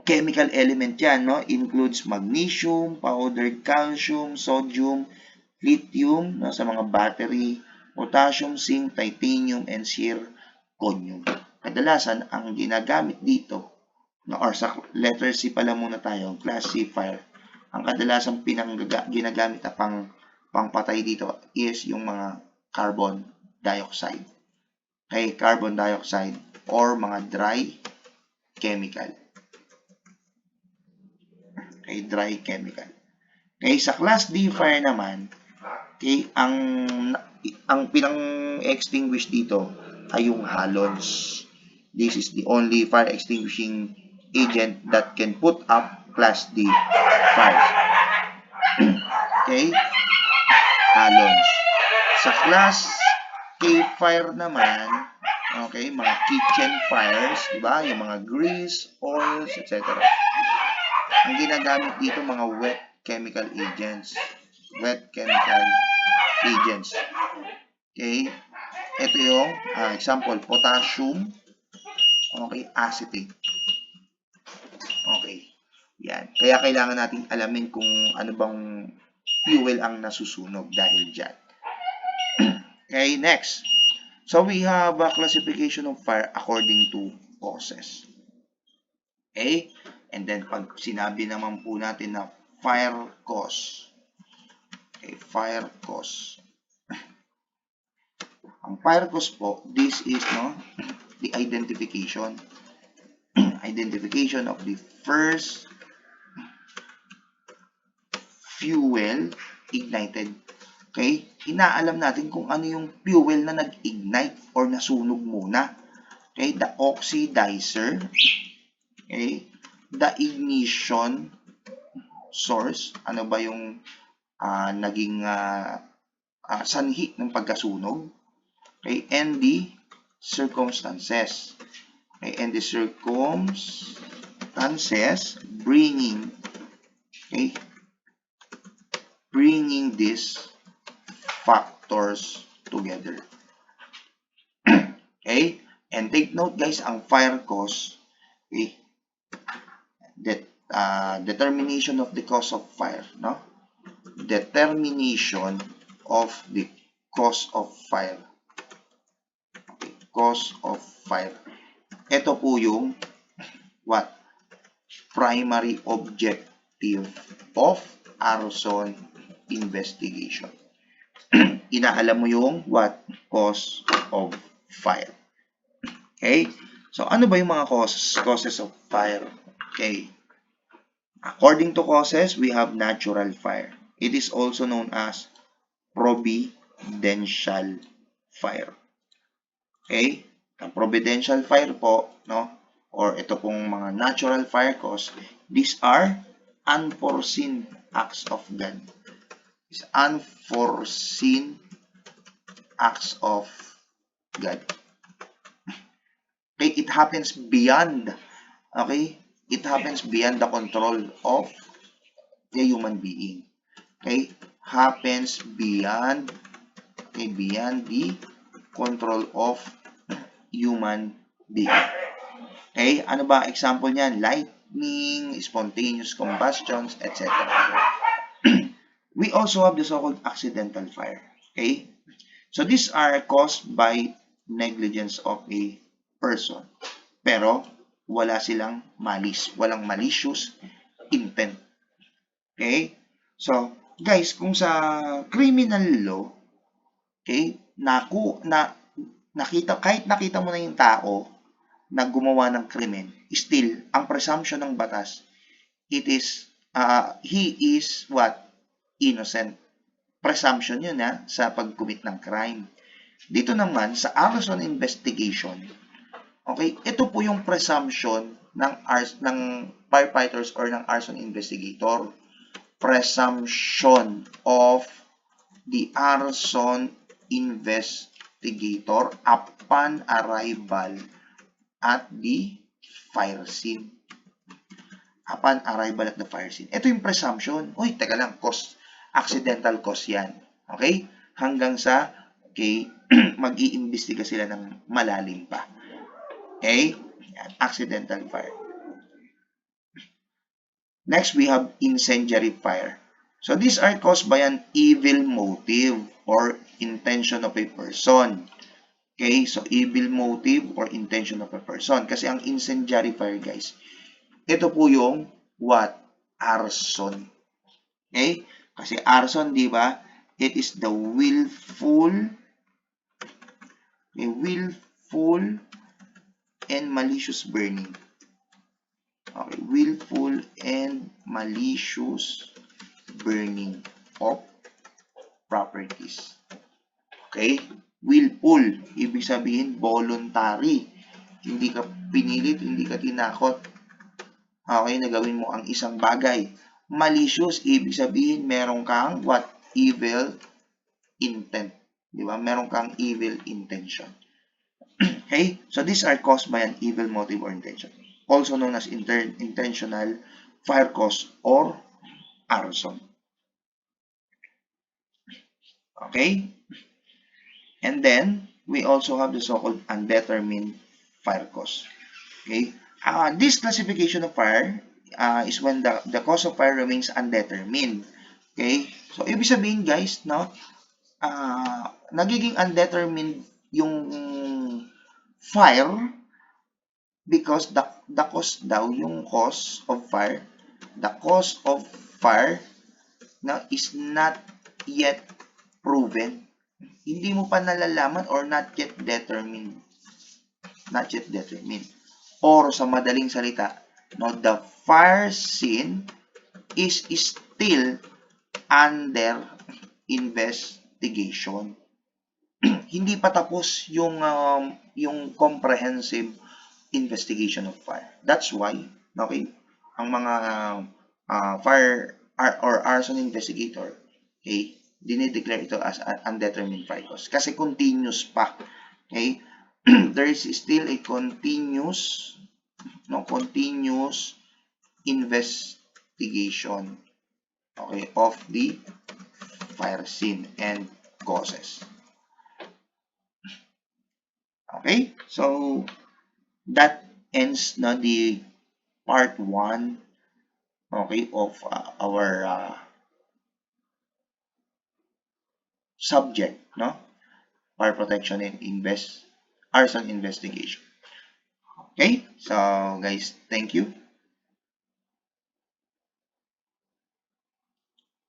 Chemical element yan, no? Includes magnesium, powdered calcium, sodium, lithium, no? Sa mga battery, potassium, zinc, titanium, and zirconium. Kadalasan, ang ginagamit dito, no? Or sa letter C pala muna tayo, Class C fire. Ang kadalasan ginagamit na pangpatay dito is yung mga carbon dioxide. Okay, carbon dioxide or mga dry chemical. Okay, dry chemical. Okay, sa Class D fire naman, okay, ang pinang-extinguish dito ay yung halons. This is the only fire extinguishing agent that can put up Class D fire. Okay, halons. Sa Class K fire naman, okay, mga kitchen fires, diba? Yung mga grease, oils, etc. Ang ginagamit dito, mga wet chemical agents. Wet chemical agents. Okay? Ito yung example, potassium, okay, acetate. Okay. Yan. Kaya kailangan natin alamin kung ano bang fuel ang nasusunog dahil dyan. Okay, next. So, we have a classification of fire according to causes. Okay? And then, pag sinabi naman po natin na fire cause, Okay, fire cause. Ang fire cause po, this is the identification. Identification of the first fuel ignited. Okay? Inaalam natin kung ano yung fuel na nag-ignite or nasunog muna. Okay? The oxidizer. Okay? The ignition source. Ano ba yung naging sanhi ng pagkasunog? Okay? And the circumstances. Okay? And the circumstances bringing these factors together. Okay? And take note guys, ang fire cause, okay, determination of the cause of fire, no? Determination of the cause of fire. Okay, cause of fire. Ito po yung what? Primary objective of arson investigation. Inaalam mo yung what? Cause of fire. Okay? So, ano ba yung mga causes of fire? Okay. According to causes, we have natural fire. It is also known as providential fire. Okay? Ang providential fire po, no? Or ito pong mga natural fire cause, these are unforeseen acts of God. It's unforeseen acts of God. Okay, it happens beyond, okay? It happens beyond the control of the human being. Okay? Happens beyond, okay, beyond the control of human being. Okay? Ano ba example niyan? Lightning, spontaneous combustions, etc. We also have the so-called accidental fire. Okay? So these are caused by negligence of a person. Pero wala silang malice, walang malicious intent. Okay? So, guys, kung sa criminal law, okay, kahit nakita mo na yung tao na gumawa ng krimen, still, ang presumption ng batas, he is what? Innocent. Presumption yun sa pag-commit ng crime. Dito naman, sa arson investigation, okay, ito po yung presumption ng firefighters or ng arson investigator. Presumption of the arson investigator upon arrival at the fire scene. Upon arrival at the fire scene. Ito yung presumption. Uy, teka lang, accidental cause yan. Okay? Hanggang sa, okay, mag-iimbestiga sila ng malalim pa. Okay? Yan, accidental fire. Next, we have incendiary fire. So, these are caused by an evil motive or intention of a person. Okay? So, evil motive or intention of a person. Kasi ang incendiary fire, guys, ito po yung what? Arson. Okay? Kasi arson, di ba? It is the willful and malicious burning. Okay, willful and malicious burning of properties. Okay? Willful, ibig sabihin voluntary. Hindi ka pinilit, hindi ka tinakot. Okay, nagawin mo ang isang bagay. Malicious, ibig sabihin meron kang what? Evil intent. Di ba? Meron kang evil intention. Okay? So, these are caused by an evil motive or intention. Also known as intentional fire cause or arson. Okay? And then, we also have the so-called undetermined fire cause. Okay? This classification of fire is when the cause of fire remains undetermined. Okay? So, ibig sabihin guys, no, nagiging undetermined yung fire because the cause daw, yung cause of fire, the cause of fire now is not yet proven. Hindi mo pa nalalaman or not yet determined. Not yet determined. Or sa madaling salita, no, the fire scene is still under investigation. Hindi pa tapos yung comprehensive investigation of fire. That's why, okay, ang mga fire or arson investigator, okay, dinideclare ito as undetermined fire cause. Kasi continuous pa. Okay? There is still a continuous investigation, okay, of the fire scene and causes. Okay? So that ends na the part 1, okay, of our subject, no? Fire protection and arson investigation. Okay? So guys, thank you.